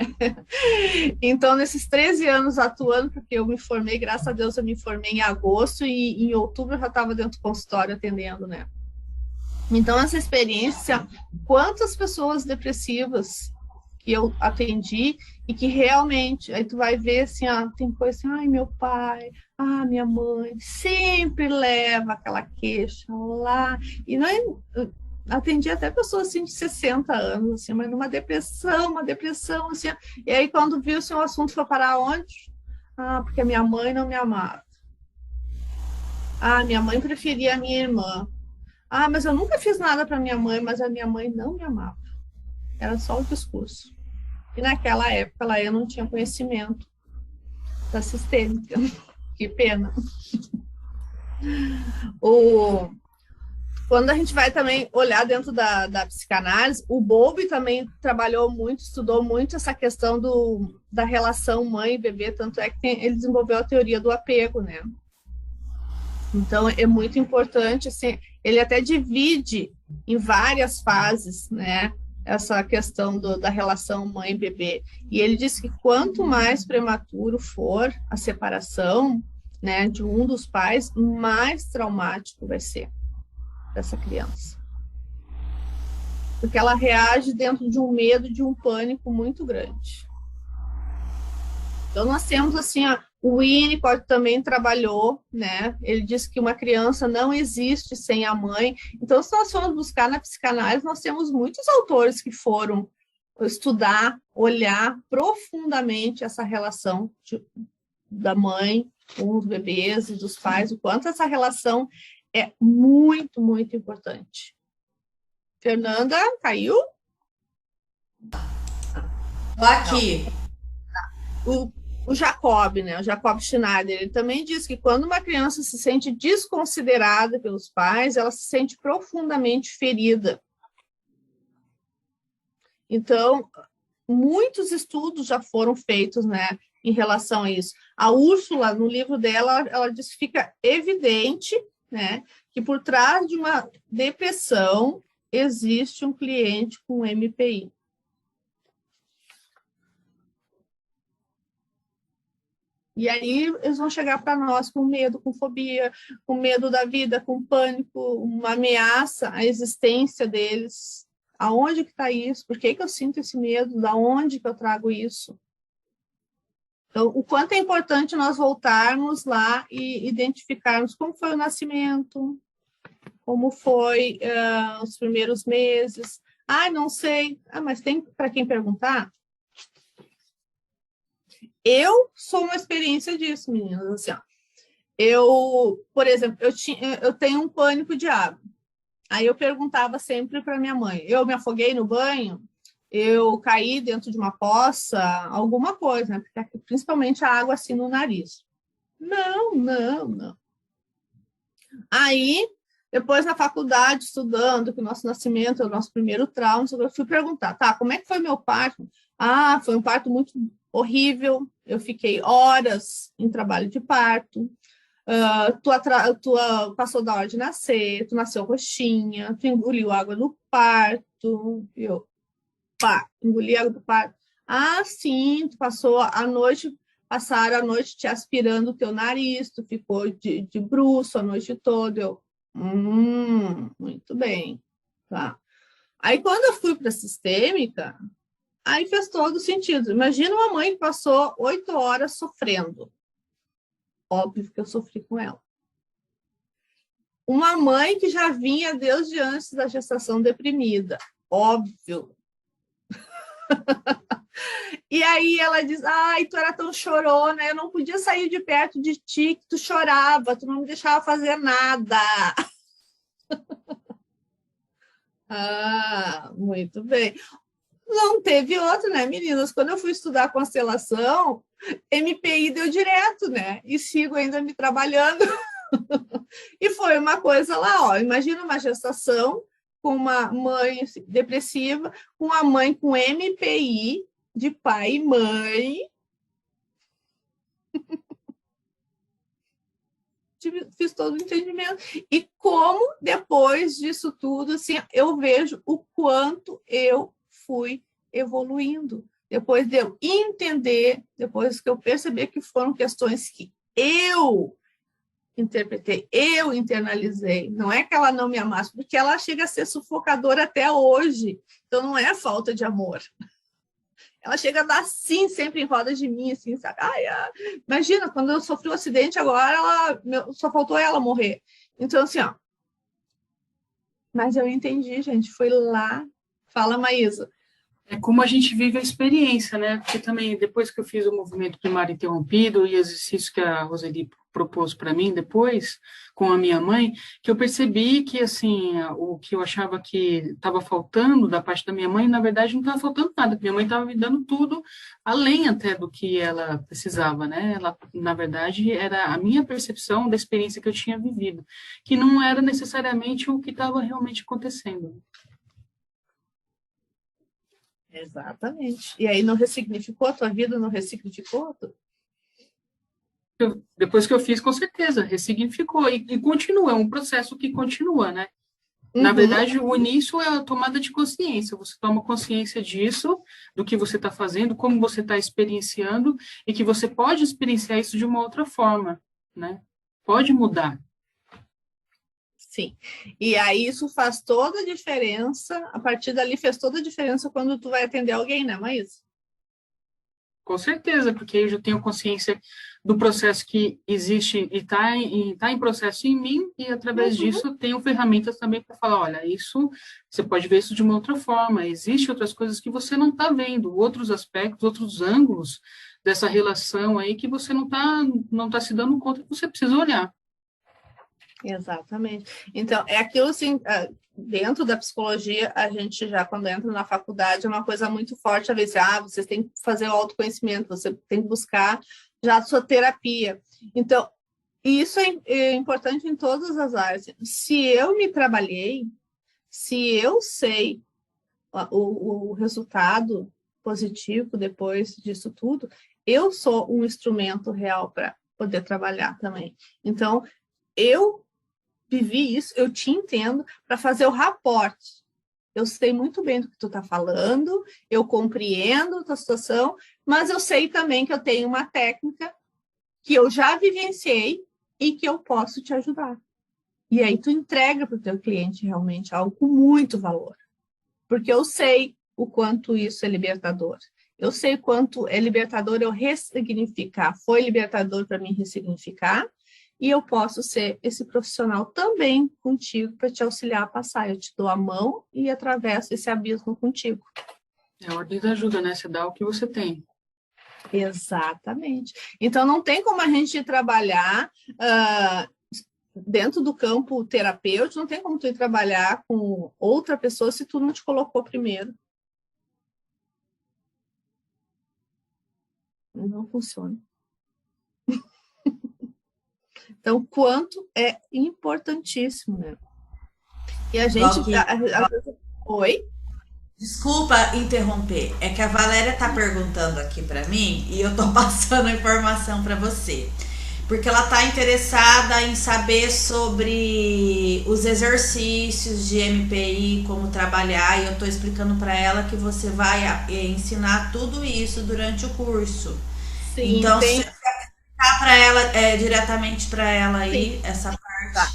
Então, nesses 13 anos atuando, porque eu me formei, graças a Deus, eu me formei em agosto e em outubro eu já estava dentro do consultório atendendo, né? Então, essa experiência, quantas pessoas depressivas que eu atendi e que realmente, aí tu vai ver assim, tem coisa assim, ai, meu pai, minha mãe, sempre leva aquela queixa lá, e não atendi até pessoas assim de 60 anos, assim, mas numa depressão, assim, e aí quando viu assim, o assunto foi parar onde? Porque a minha mãe não me amava. Minha mãe preferia a minha irmã. Mas eu nunca fiz nada para minha mãe, mas a minha mãe não me amava. Era só o discurso. E naquela época lá eu não tinha conhecimento da sistêmica. Que pena. Quando a gente vai também olhar dentro da psicanálise, o Bowlby também trabalhou muito, estudou muito essa questão da relação mãe e bebê, tanto é que ele desenvolveu a teoria do apego, né? Então, é muito importante, assim, ele até divide em várias fases, né? Essa questão da relação mãe-bebê. E ele diz que quanto mais prematuro for a separação, né, de um dos pais, mais traumático vai ser dessa criança. Porque ela reage dentro de um medo, de um pânico muito grande. Então, nós temos assim, o Winnicott também trabalhou, né? Ele disse que uma criança não existe sem a mãe. Então, se nós formos buscar na psicanálise, nós temos muitos autores que foram estudar, olhar profundamente essa relação da mãe com os bebês e dos pais, o quanto essa relação é muito, muito importante. Fernanda, caiu?
Tô aqui.
O Jacob, né? O Jacob Schneider, ele também diz que quando uma criança se sente desconsiderada pelos pais, ela se sente profundamente ferida. Então, muitos estudos já foram feitos, né, em relação a isso. A Úrsula, no livro dela, ela diz que fica evidente, né, que por trás de uma depressão existe um cliente com MPI. E aí eles vão chegar para nós com medo, com fobia, com medo da vida, com pânico, uma ameaça à existência deles. Aonde que está isso? Por que eu sinto esse medo? Da onde que eu trago isso? Então, o quanto é importante nós voltarmos lá e identificarmos como foi o nascimento, como foi os primeiros meses. Não sei. Mas tem para quem perguntar? Eu sou uma experiência disso, meninas. Assim, por exemplo, eu tenho um pânico de água. Aí eu perguntava sempre para minha mãe, eu me afoguei no banho, eu caí dentro de uma poça, alguma coisa, né? Porque principalmente a água assim no nariz. Não. Aí, depois na faculdade, estudando, que o nosso nascimento é o nosso primeiro trauma, eu fui perguntar, tá, como é que foi meu parto? Foi um parto muito horrível, eu fiquei horas em trabalho de parto, tu passou da hora de nascer, tu nasceu roxinha, tu engoliu água no parto, engoli água do parto. Sim, tu passaram a noite te aspirando o teu nariz, tu ficou de bruço a noite toda. Muito bem, tá. Aí, quando eu fui para a sistêmica, aí fez todo sentido. Imagina uma mãe que passou 8 horas sofrendo. Óbvio que eu sofri com ela. Uma mãe que já vinha desde antes da gestação deprimida. Óbvio. E aí ela diz, tu era tão chorona, eu não podia sair de perto de ti, que tu chorava, tu não me deixava fazer nada. Muito bem. Não teve outro, né, meninas? Quando eu fui estudar constelação, MPI deu direto, né? E sigo ainda me trabalhando. E foi uma coisa lá, imagina uma gestação com uma mãe depressiva, com uma mãe com MPI de pai e mãe. Fiz todo o entendimento. E como, depois disso tudo, assim, eu vejo o quanto eu fui evoluindo. Depois de eu entender, depois que eu perceber que foram questões que eu interpretei, eu internalizei. Não é que ela não me amasse, porque ela chega a ser sufocadora até hoje. Então, não é falta de amor. Ela chega a dar assim, sempre em roda de mim, assim, sabe? Imagina, quando eu sofri um acidente agora, só faltou ela morrer. Então, assim, mas eu entendi, gente, foi lá. Fala, Maísa.
É como a gente vive a experiência, né? Porque também, depois que eu fiz o movimento primário interrompido e exercício que a Roseli propôs para mim depois, com a minha mãe, que eu percebi que, assim, o que eu achava que estava faltando da parte da minha mãe, na verdade, não estava faltando nada. Minha mãe estava me dando tudo, além até do que ela precisava, né? Ela, na verdade, era a minha percepção da experiência que eu tinha vivido, que não era necessariamente o que estava realmente acontecendo.
Exatamente. E aí não ressignificou a tua vida, não ressignificou?
Depois que eu fiz, com certeza, ressignificou. E continua, é um processo que continua, né?
Uhum.
Na verdade, o início é a tomada de consciência. Você toma consciência disso, do que você está fazendo, como você está experienciando, e que você pode experienciar isso de uma outra forma, né? Pode mudar.
Sim. E aí isso faz toda a diferença, a partir dali fez toda a diferença quando tu vai atender alguém, né, Maísa?
Com certeza, porque eu já tenho consciência do processo que existe e está em processo em mim, e através disso eu tenho ferramentas também para falar, olha, isso, você pode ver isso de uma outra forma, existem outras coisas que você não está vendo, outros aspectos, outros ângulos dessa relação aí que você não tá se dando conta que você precisa olhar.
Exatamente. Então, é aquilo assim, dentro da psicologia, a gente já, quando entra na faculdade, é uma coisa muito forte, a ver se, vocês têm que fazer o autoconhecimento, você tem que buscar já a sua terapia. Então, isso é importante em todas as áreas. Se eu me trabalhei, se eu sei o resultado positivo depois disso tudo, eu sou um instrumento real para poder trabalhar também. Então, eu vivi isso, eu te entendo, para fazer o raporte. Eu sei muito bem do que tu está falando, eu compreendo a tua situação, mas eu sei também que eu tenho uma técnica que eu já vivenciei e que eu posso te ajudar. E aí tu entrega para o teu cliente realmente algo com muito valor. Porque eu sei o quanto isso é libertador. Eu sei o quanto é libertador eu ressignificar. Foi libertador para mim ressignificar. E eu posso ser esse profissional também contigo para te auxiliar a passar. Eu te dou a mão e atravesso esse abismo contigo.
É a ordem da ajuda, né? Você dá o que você tem.
Exatamente. Então, não tem como a gente trabalhar dentro do campo terapêutico, não tem como tu ir trabalhar com outra pessoa se tu não te colocou primeiro. Não funciona. Então, quanto é importantíssimo, né? E a gente... Oi?
Desculpa interromper, é que a Valéria tá perguntando aqui para mim e eu tô passando a informação para você. Porque ela tá interessada em saber sobre os exercícios de MPI, como trabalhar, e eu tô explicando para ela que você vai ensinar tudo isso durante o curso.
Sim,
então, se você explicar para ela, diretamente para ela aí, essa parte.
Tá.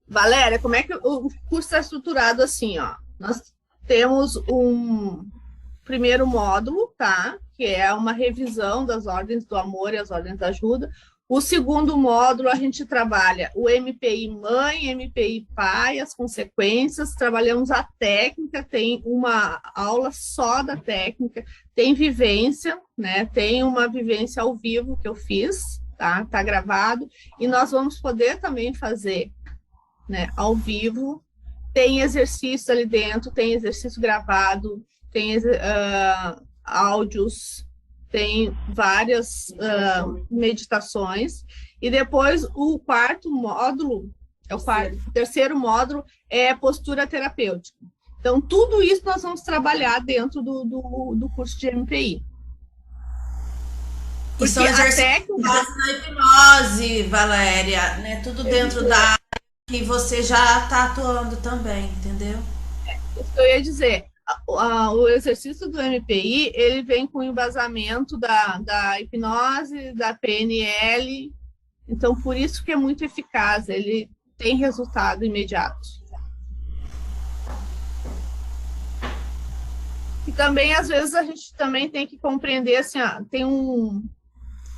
Valéria, como é que o curso está estruturado assim, ó? Nós temos um primeiro módulo, tá? Que é uma revisão das ordens do amor e as ordens da ajuda. O segundo módulo, a gente trabalha o MPI mãe, MPI pai, as consequências, trabalhamos a técnica, tem uma aula só da técnica, tem vivência, né? Tem uma vivência ao vivo que eu fiz, tá? Tá gravado, e nós vamos poder também fazer, né, ao vivo. Tem exercício ali dentro, tem exercício gravado, tem áudios, tem várias meditações, e depois o quarto módulo, o terceiro módulo é postura terapêutica. Então, tudo isso nós vamos trabalhar dentro do curso de MPI.
Porque são exercícios na hipnose, Valéria, né? Tudo dentro da área que você já está atuando também, entendeu?
Isso que eu ia dizer. O exercício do MPI, ele vem com o embasamento da hipnose, da PNL, então por isso que é muito eficaz, ele tem resultado imediato. E também, às vezes, a gente também tem que compreender, assim, tem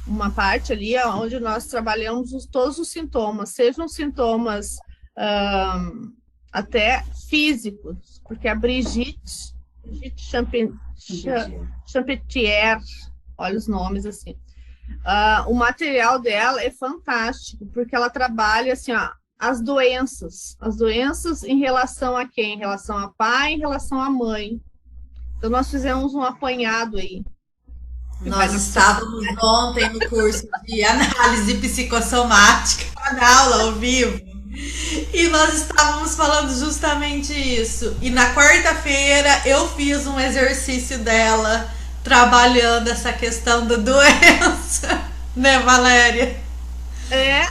uma parte ali onde nós trabalhamos todos os sintomas, sejam sintomas até físicos, porque a Brigitte Champetier, olha os nomes assim, o material dela é fantástico, porque ela trabalha assim, as doenças em relação a quem? Em relação a pai, em relação à mãe. Então nós fizemos um apanhado aí.
Nós estávamos ontem no curso de análise psicossomática, na aula ao vivo, e nós estávamos falando justamente isso. E na quarta-feira eu fiz um exercício dela, trabalhando essa questão da doença, né, Valéria?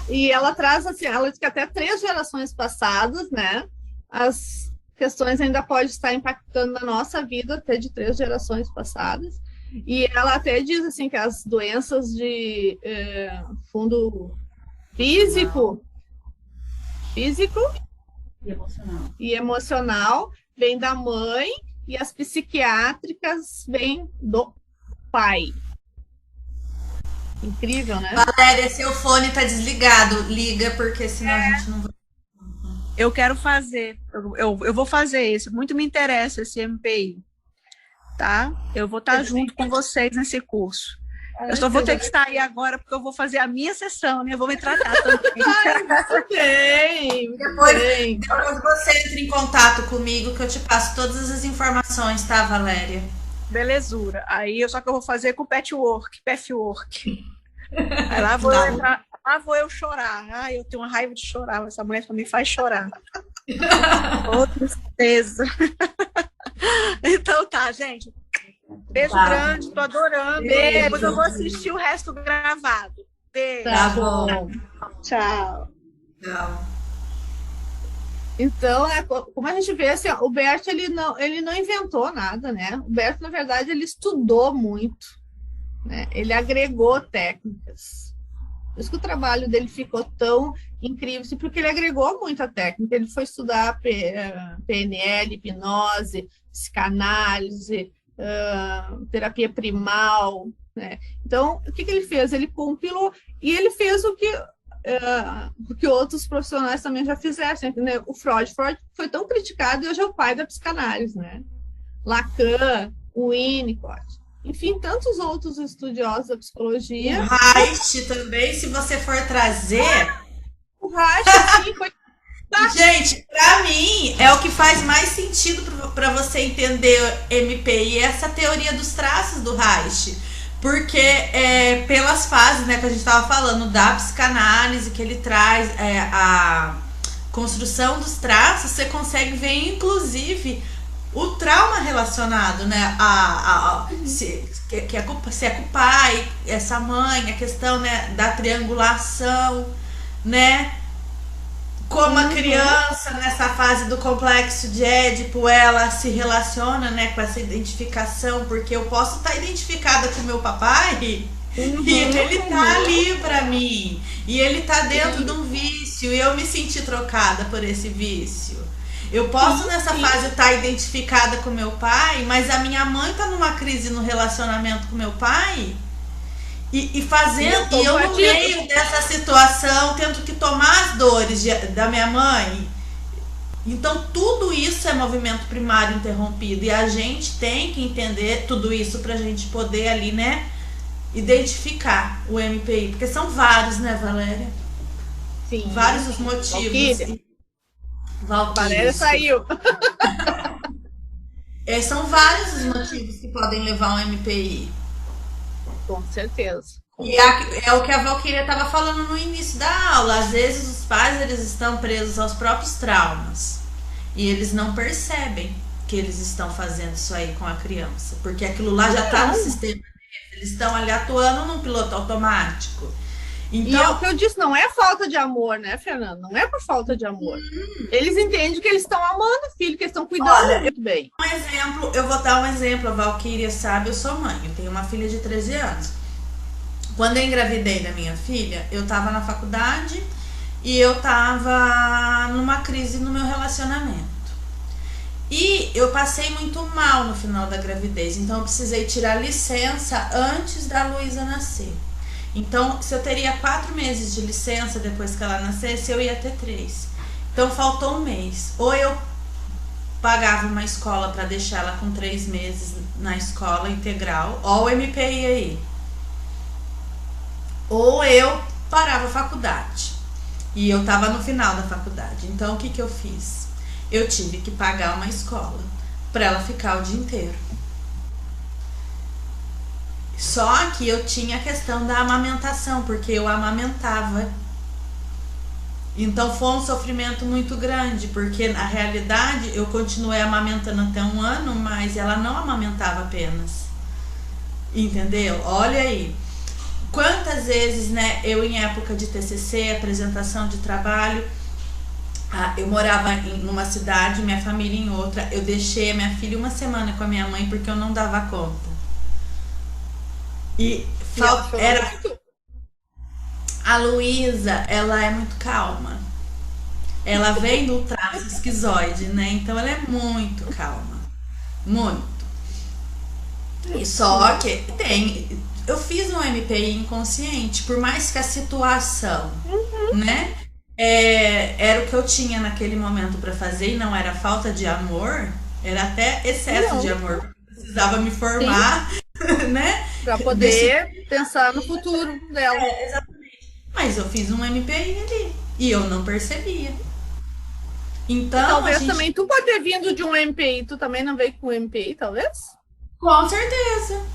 E ela traz assim, ela diz que até 3 gerações passadas, né, as questões ainda podem estar impactando na nossa vida, até de 3 gerações passadas. E ela até diz assim que as doenças de fundo físico e emocional vêm da mãe, e as psiquiátricas vêm do pai. Incrível, né?
Valéria, seu fone tá desligado. Liga, porque senão a gente não vai.
Eu quero fazer, eu vou fazer esse, muito me interessa esse MPI, tá? Eu vou estar junto com vocês nesse curso. Eu só vou ter que sair agora porque eu vou fazer a minha sessão, né? Eu vou me tratar também.
Depois você entra em contato comigo que eu te passo todas as informações, tá, Valéria?
Belezura. Aí só que eu vou fazer com pathwork. Aí lá vou eu entrar, lá vou eu chorar. Ai, eu tenho uma raiva de chorar, essa mulher me faz chorar. Ô, tristeza. Então tá, gente. Beijo grande, tô adorando.
Beijo.
Depois eu vou assistir o resto gravado. Beijo.
Tá bom.
Tchau.
Tchau.
Então, como a gente vê, assim, ó, o Bert, ele não inventou nada, né? O Bert, na verdade, ele estudou muito, né? Ele agregou técnicas. Por isso que o trabalho dele ficou tão incrível, assim, porque ele agregou muita técnica. Ele foi estudar PNL, hipnose, psicanálise, terapia primal, né? Então, o que ele fez? Ele compilou e ele fez o que outros profissionais também já fizeram, né? O Freud foi tão criticado e hoje é o pai da psicanálise, né? Lacan, o Winnicott, enfim, tantos outros estudiosos da psicologia.
O Reich também, se você for trazer.
O Reich, sim, foi.
Gente, pra mim é o que faz mais sentido para você entender MPI, essa teoria dos traços do Reich. Porque pelas fases, né, que a gente estava falando da psicanálise, que ele traz a construção dos traços, você consegue ver, inclusive, o trauma relacionado, né, se é com o pai, essa mãe, a questão, né, da triangulação, né, como a criança, nessa fase do complexo de Édipo, ela se relaciona, né, com essa identificação, porque eu posso estar identificada com meu papai e ele tá ali pra mim, e ele tá dentro de um vício, e eu me senti trocada por esse vício. Eu posso nessa fase estar identificada com meu pai, mas a minha mãe tá numa crise no relacionamento com meu pai, e eu no meio dessa situação tendo que tomar as dores da minha mãe. Então tudo isso é movimento primário interrompido, e a gente tem que entender tudo isso pra gente poder ali, né, identificar o MPI, porque são vários, né, Valéria?
Sim.
Vários os motivos.
Valéria saiu.
São vários os motivos que podem levar ao MPI.
Com certeza.
E é o que a Valquíria estava falando no início da aula. Às vezes os pais, eles estão presos aos próprios traumas e eles não percebem que eles estão fazendo isso aí com a criança, porque aquilo lá já está no sistema deles. Eles estão ali atuando num piloto automático. Então,
e é o que eu disse, não é falta de amor, né, Fernanda? Não é por falta de amor. Eles entendem que eles estão amando o filho, que eles estão cuidando muito bem.
Eu vou dar um exemplo. A Valquíria sabe, eu sou mãe, eu tenho uma filha de 13 anos. Quando eu engravidei da minha filha, eu estava na faculdade e eu estava numa crise no meu relacionamento. E eu passei muito mal no final da gravidez, então eu precisei tirar licença antes da Luísa nascer. Então, se eu teria 4 meses de licença depois que ela nascesse, eu ia ter 3. Então, faltou um mês. Ou eu pagava uma escola para deixar ela com 3 meses na escola integral, ó o MPI aí. Ou eu parava a faculdade. E eu estava no final da faculdade. Então, o que eu fiz? Eu tive que pagar uma escola para ela ficar o dia inteiro. Só que eu tinha a questão da amamentação, porque eu amamentava. Então foi um sofrimento muito grande, porque na realidade eu continuei amamentando até 1 ano, mas ela não amamentava apenas. Entendeu? Olha aí. Quantas vezes, né, eu em época de TCC, apresentação de trabalho, eu morava numa cidade, minha família em outra, eu deixei a minha filha 1 semana com a minha mãe porque eu não dava conta. A Luísa, ela é muito calma. Ela vem do traço esquizoide, né? Então ela é muito calma. Muito. E só que eu fiz um MPI inconsciente, por mais que a situação, né, era o que eu tinha naquele momento para fazer e não era falta de amor, era até excesso de amor, porque eu precisava me formar, né?
Para poder pensar no futuro dela.
Exatamente. Mas eu fiz um MPI ali e eu não percebia. Então,
e talvez também tu pode ter vindo de um MPI, tu também não veio com um MPI, talvez?
Com certeza.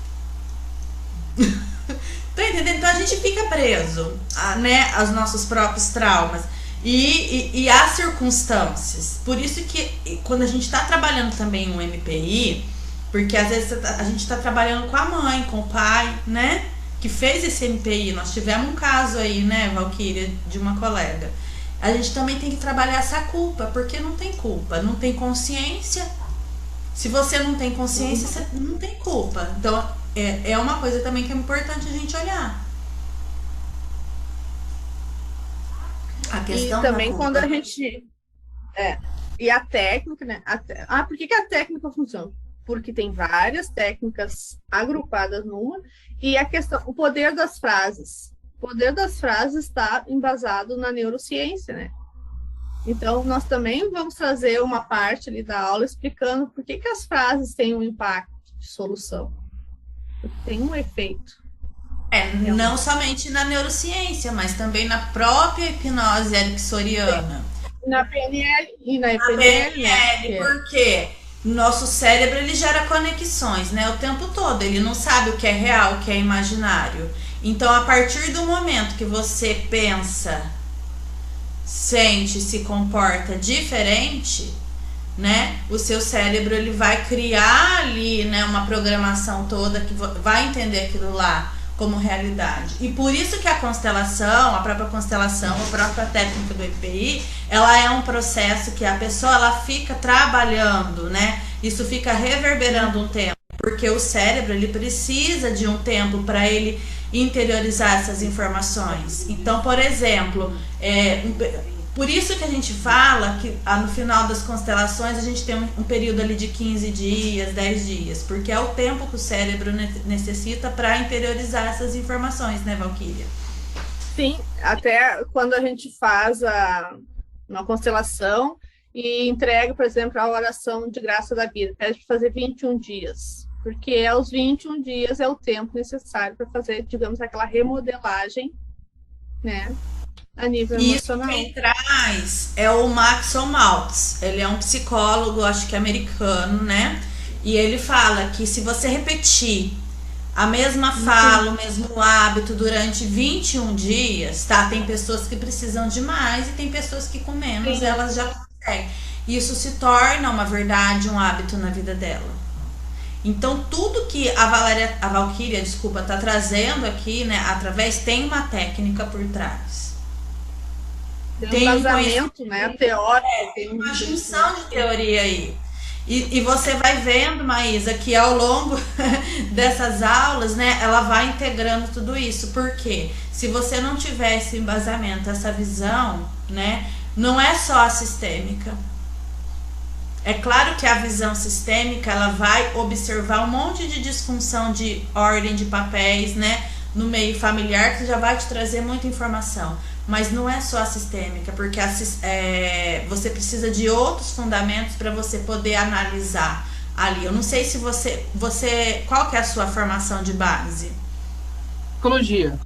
Tá entendendo? Então a gente fica preso, né, aos nossos próprios traumas e às circunstâncias. Por isso que quando a gente está trabalhando também um MPI, porque às vezes a gente está trabalhando com a mãe, com o pai, né, que fez esse MPI. Nós tivemos um caso aí, né, Valquíria, de uma colega. A gente também tem que trabalhar essa culpa, porque não tem culpa, não tem consciência. Se você não tem consciência, você não tem culpa. Então, é uma coisa também que é importante a gente olhar. A questão
e também quando a gente... e a técnica, né? Por que a técnica funciona? Porque tem várias técnicas agrupadas numa, e a questão, o poder das frases. O poder das frases está embasado na neurociência, né? Então, nós também vamos trazer uma parte ali da aula explicando por que as frases têm um impacto de solução. Porque tem um efeito.
Não somente na neurociência, mas também na própria hipnose ericksoniana.
Na PNL e na PNL,
né? Porque nosso cérebro, ele gera conexões, né, o tempo todo. Ele não sabe o que é real, o que é imaginário. Então, a partir do momento que você pensa, sente, se comporta diferente, né, o seu cérebro, ele vai criar ali, né, uma programação toda que vai entender aquilo lá como realidade. E por isso que a constelação, a própria técnica do EPI, ela é um processo que a pessoa, ela fica trabalhando, né? Isso fica reverberando um tempo, porque o cérebro, ele precisa de um tempo para ele interiorizar essas informações. Então, por exemplo, por isso que a gente fala que no final das constelações a gente tem um período ali de 15 dias, 10 dias, porque é o tempo que o cérebro necessita para interiorizar essas informações, né, Valquíria?
Sim, até quando a gente faz uma constelação e entrega, por exemplo, a oração de graça da vida, pede para fazer 21 dias, porque aos 21 dias é o tempo necessário para fazer, digamos, aquela remodelagem, né? A nível emocional.
Isso quem traz é o Maxwell Maltz. Ele é um psicólogo, acho que americano, né? E ele fala que se você repetir a mesma fala, o mesmo hábito durante 21 dias, tá? Tem pessoas que precisam de mais e tem pessoas que com menos elas já conseguem. Isso se torna uma verdade, um hábito na vida dela. Então, tudo que a Valquíria, tá trazendo aqui, né? Tem uma técnica por trás.
Tem um embasamento, né, teórico.
Tem uma junção de teoria aí. E você vai vendo, Maísa, que ao longo dessas aulas, né, ela vai integrando tudo isso. Por quê? Se você não tiver esse embasamento, essa visão, né, não é só a sistêmica. É claro que a visão sistêmica, ela vai observar um monte de disfunção de ordem de papéis, né, no meio familiar, que já vai te trazer muita informação. Mas não é só a sistêmica, porque você precisa de outros fundamentos para você poder analisar ali. Eu não sei se você... Qual que é a sua formação de base?
Psicologia.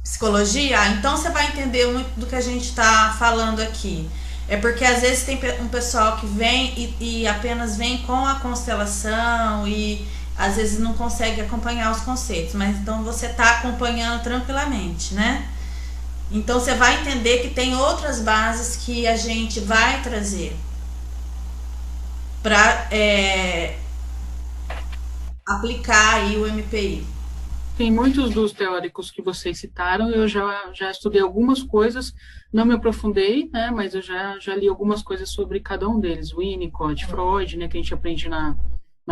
Psicologia? Então você vai entender muito do que a gente está falando aqui. É porque às vezes tem um pessoal que vem e apenas vem com a constelação e às vezes não consegue acompanhar os conceitos. Mas então você está acompanhando tranquilamente, né? Então você vai entender que tem outras bases que a gente vai trazer para aplicar aí o MPI.
Tem muitos dos teóricos que vocês citaram, eu já estudei algumas coisas, não me aprofundei, né, mas eu já li algumas coisas sobre cada um deles, Winnicott, Freud, né, que a gente aprende na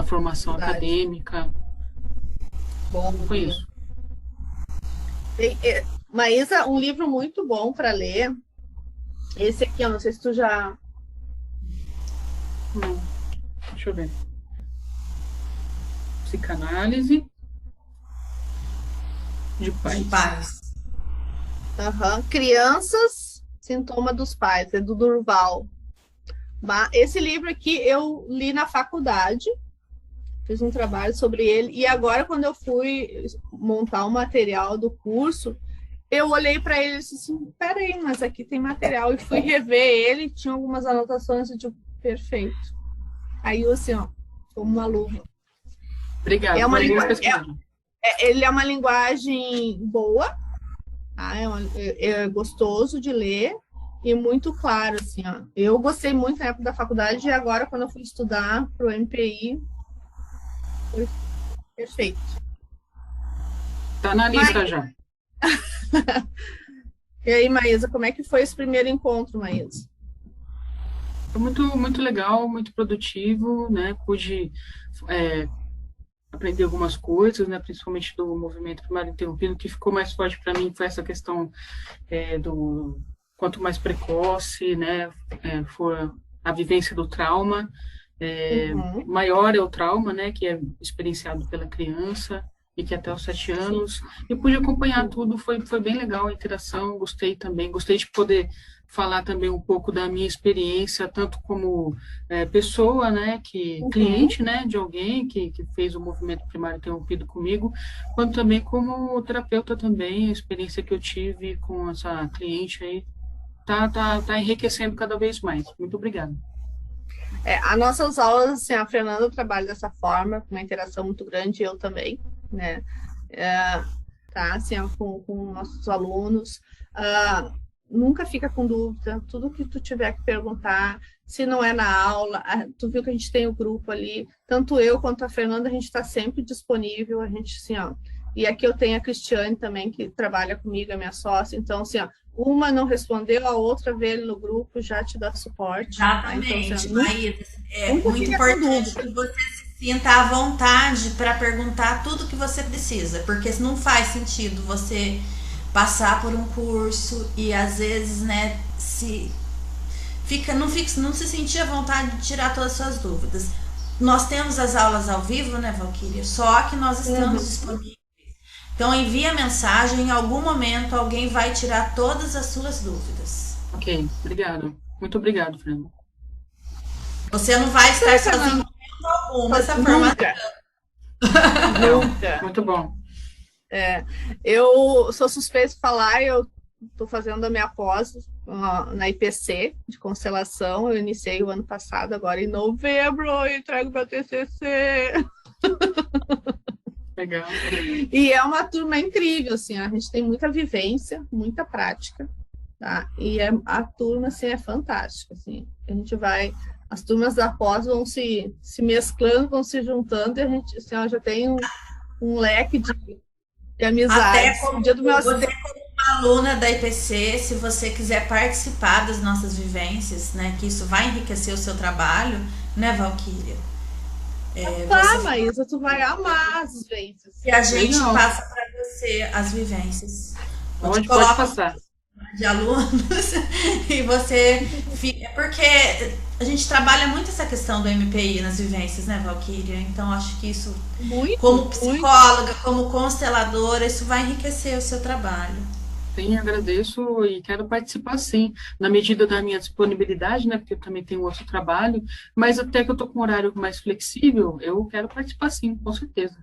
formação acadêmica.
Bom,
foi isso.
Maísa, um livro muito bom para ler. Esse aqui, eu não sei se tu já...
Deixa eu ver. Psicanálise. de paz.
de pais.
Crianças, sintoma dos pais, é do Durval. Esse livro aqui eu li na faculdade, fiz um trabalho sobre ele, e agora quando eu fui montar o material do curso, eu olhei para ele e disse assim, peraí, mas aqui tem material, e fui rever ele, tinha algumas anotações, eu digo, perfeito. Aí eu assim, ó, como uma luva.
Obrigado.
Ele é uma linguagem boa, tá? É gostoso de ler e muito claro, assim, ó. Eu gostei muito na época da faculdade e agora, quando eu fui estudar para o MPI, foi perfeito.
Tá na lista já.
E aí, Maísa, como é que foi esse primeiro encontro, Maísa?
Foi muito legal, muito produtivo, né? Pude aprender algumas coisas, né? Principalmente do movimento primário interrompido. O que ficou mais forte para mim foi essa questão do quanto mais precoce, né? For a vivência do trauma, maior é o trauma, né? Que é experienciado pela criança e que até os 7 anos, e pude acompanhar tudo, foi bem legal a interação, gostei de poder falar também um pouco da minha experiência, tanto como pessoa, né, cliente, né, de alguém que fez o movimento primário interrompido comigo, quanto também como terapeuta também, a experiência que eu tive com essa cliente aí, tá enriquecendo cada vez mais. Muito obrigada.
As nossas aulas, assim, a Fernanda trabalha dessa forma, com uma interação muito grande, eu também, né? Tá, assim, com nossos alunos. Nunca fica com dúvida, tudo que tu tiver que perguntar, se não é na aula, tu viu que a gente tem o grupo ali, tanto eu quanto a Fernanda, a gente está sempre disponível, a gente, assim, ó. E aqui eu tenho a Cristiane também, que trabalha comigo, é minha sócia, então, assim, ó, uma não respondeu, a outra vê ele no grupo, já te dá suporte.
Exatamente,
tá? Então, assim,
Maísa, é muito importante que você se sinta à vontade para perguntar tudo que você precisa, porque não faz sentido você passar por um curso e às vezes, né, não se sentir à vontade de tirar todas as suas dúvidas. Nós temos as aulas ao vivo, né, Valquíria? Só que nós estamos disponíveis. Então envia mensagem, em algum momento alguém vai tirar todas as suas dúvidas.
Ok, obrigado. Muito obrigado, Fernanda.
Você não vai estar sozinho em momento algum nessa formação.
Nunca.
Muito bom.
Eu sou suspeita de falar, eu estou fazendo a minha pós na IPC de constelação, eu iniciei o ano passado, agora em novembro eu entrego meu TCC.
Legal.
E é uma turma incrível, assim, a gente tem muita vivência, muita prática, tá? E a turma, assim, é fantástica, assim, as turmas da pós vão se mesclando, vão se juntando, e a gente, assim, já tem um leque de amizade.
Até como você, como uma aluna da IPC, se você quiser participar das nossas vivências, né, que isso vai enriquecer o seu trabalho, né, Valquíria?
Maísa, tu vai amar as vivências.
E a gente passa para você as vivências.
Pode passar.
De alunos e você fica, porque a gente trabalha muito essa questão do MPI nas vivências, né, Valquíria? Então acho que isso, como psicóloga, como consteladora, isso vai enriquecer o seu trabalho.
Sim, agradeço e quero participar, sim, na medida da minha disponibilidade, né, porque eu também tenho outro trabalho, mas até que eu estou com um horário mais flexível, eu quero participar, sim, com certeza.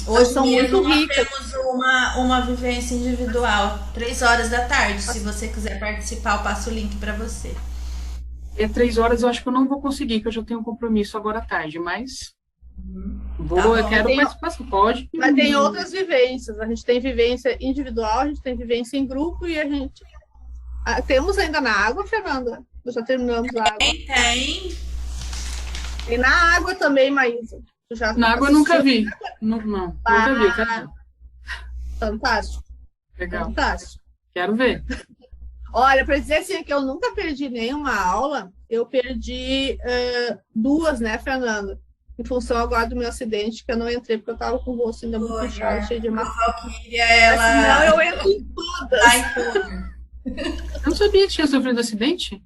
Hoje são muito ricas. Temos uma vivência individual, 3 horas da tarde. Se você quiser participar, eu passo o link para você.
3 horas eu acho que eu não vou conseguir, que eu já tenho um compromisso agora à tarde, mas eu quero participar, pode.
Mas tem outras vivências, a gente tem vivência individual, a gente tem vivência em grupo e a gente... temos ainda na água, Fernanda? Já terminamos a água.
Tem.
Tem na água também, Maísa.
Na água eu nunca vi. Nunca vi. Quero...
Fantástico.
Legal.
Fantástico.
Quero ver.
Olha, para dizer assim que eu nunca perdi nenhuma aula, eu perdi 2, né, Fernanda? Em função agora do meu acidente, que eu não entrei, porque eu estava com o rosto ainda muito fechado, cheio de maçã. Não, eu entro em todas.
Eu não sabia que tinha sofrido acidente.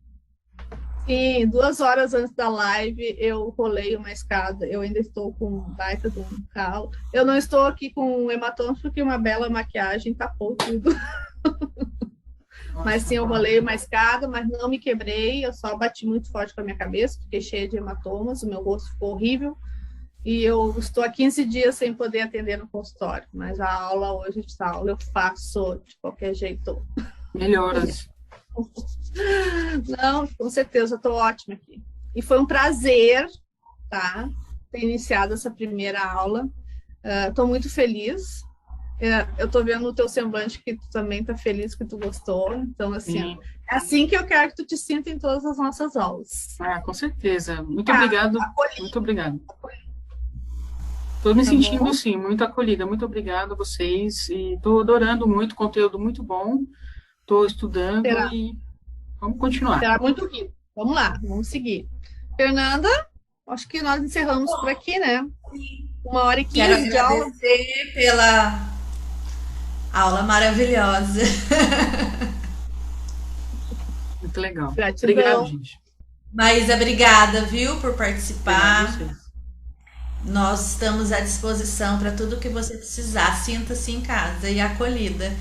Sim, 2 horas antes da live eu rolei uma escada. Eu ainda estou com um baita de um calo. Eu não estou aqui com hematomas porque uma bela maquiagem tapou tudo. Mas sim, eu rolei uma escada, mas não me quebrei. Eu só bati muito forte com a minha cabeça, fiquei cheia de hematomas, o meu rosto ficou horrível. E eu estou há 15 dias sem poder atender no consultório. Mas a aula hoje, essa aula eu faço de qualquer jeito.
Melhoras.
Não, com certeza, eu estou ótima aqui. E foi um prazer, tá? Ter iniciado essa primeira aula. Estou muito feliz. Eu estou vendo no teu semblante que tu também está feliz, que tu gostou. Então, assim, é assim que eu quero que tu te sinta em todas as nossas aulas.
Com certeza. Muito obrigado. Muito obrigado. Estou me
Tá
sentindo,
bom?
sim, muito acolhida. Muito obrigado a vocês. E estou adorando muito, conteúdo muito bom. Estou estudando e vamos continuar.
Será muito rico. Vamos lá, vamos seguir. Fernanda, acho que nós encerramos por aqui, né? 1h15
Quero
de aula.
agradecer pela aula maravilhosa.
Muito legal.
Gratidão.
Obrigado, gente.
Maísa, obrigada, viu, por
Obrigado a
participar.
vocês.
Nós estamos à disposição para tudo que você precisar. Sinta-se em casa e acolhida.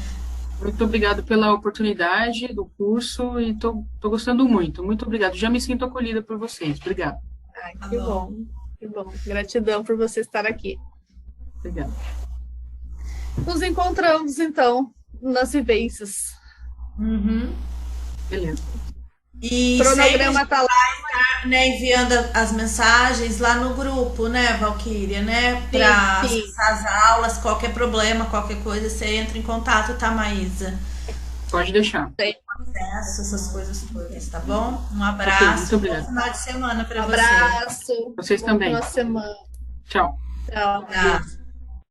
Muito obrigado pela oportunidade do curso e tô gostando muito. Muito obrigado. Já me sinto acolhida por vocês. Obrigado.
Ai, que bom, que bom. Gratidão por você estar aqui.
Obrigado.
Nos encontramos, então, nas vivências.
Beleza.
E
O cronograma está lá.
né, enviando as mensagens lá no grupo, né, Valquíria, né, para acessar as aulas, qualquer problema, qualquer coisa, você entra em contato, tá, Maísa?
Pode deixar.
Acesso, essas coisas todas, tá bom? Um abraço,
muito obrigado.
bom final de semana para
Um
você.
abraço.
Vocês
Bom
também.
final de semana.
Tchau.
Tchau.
Tá.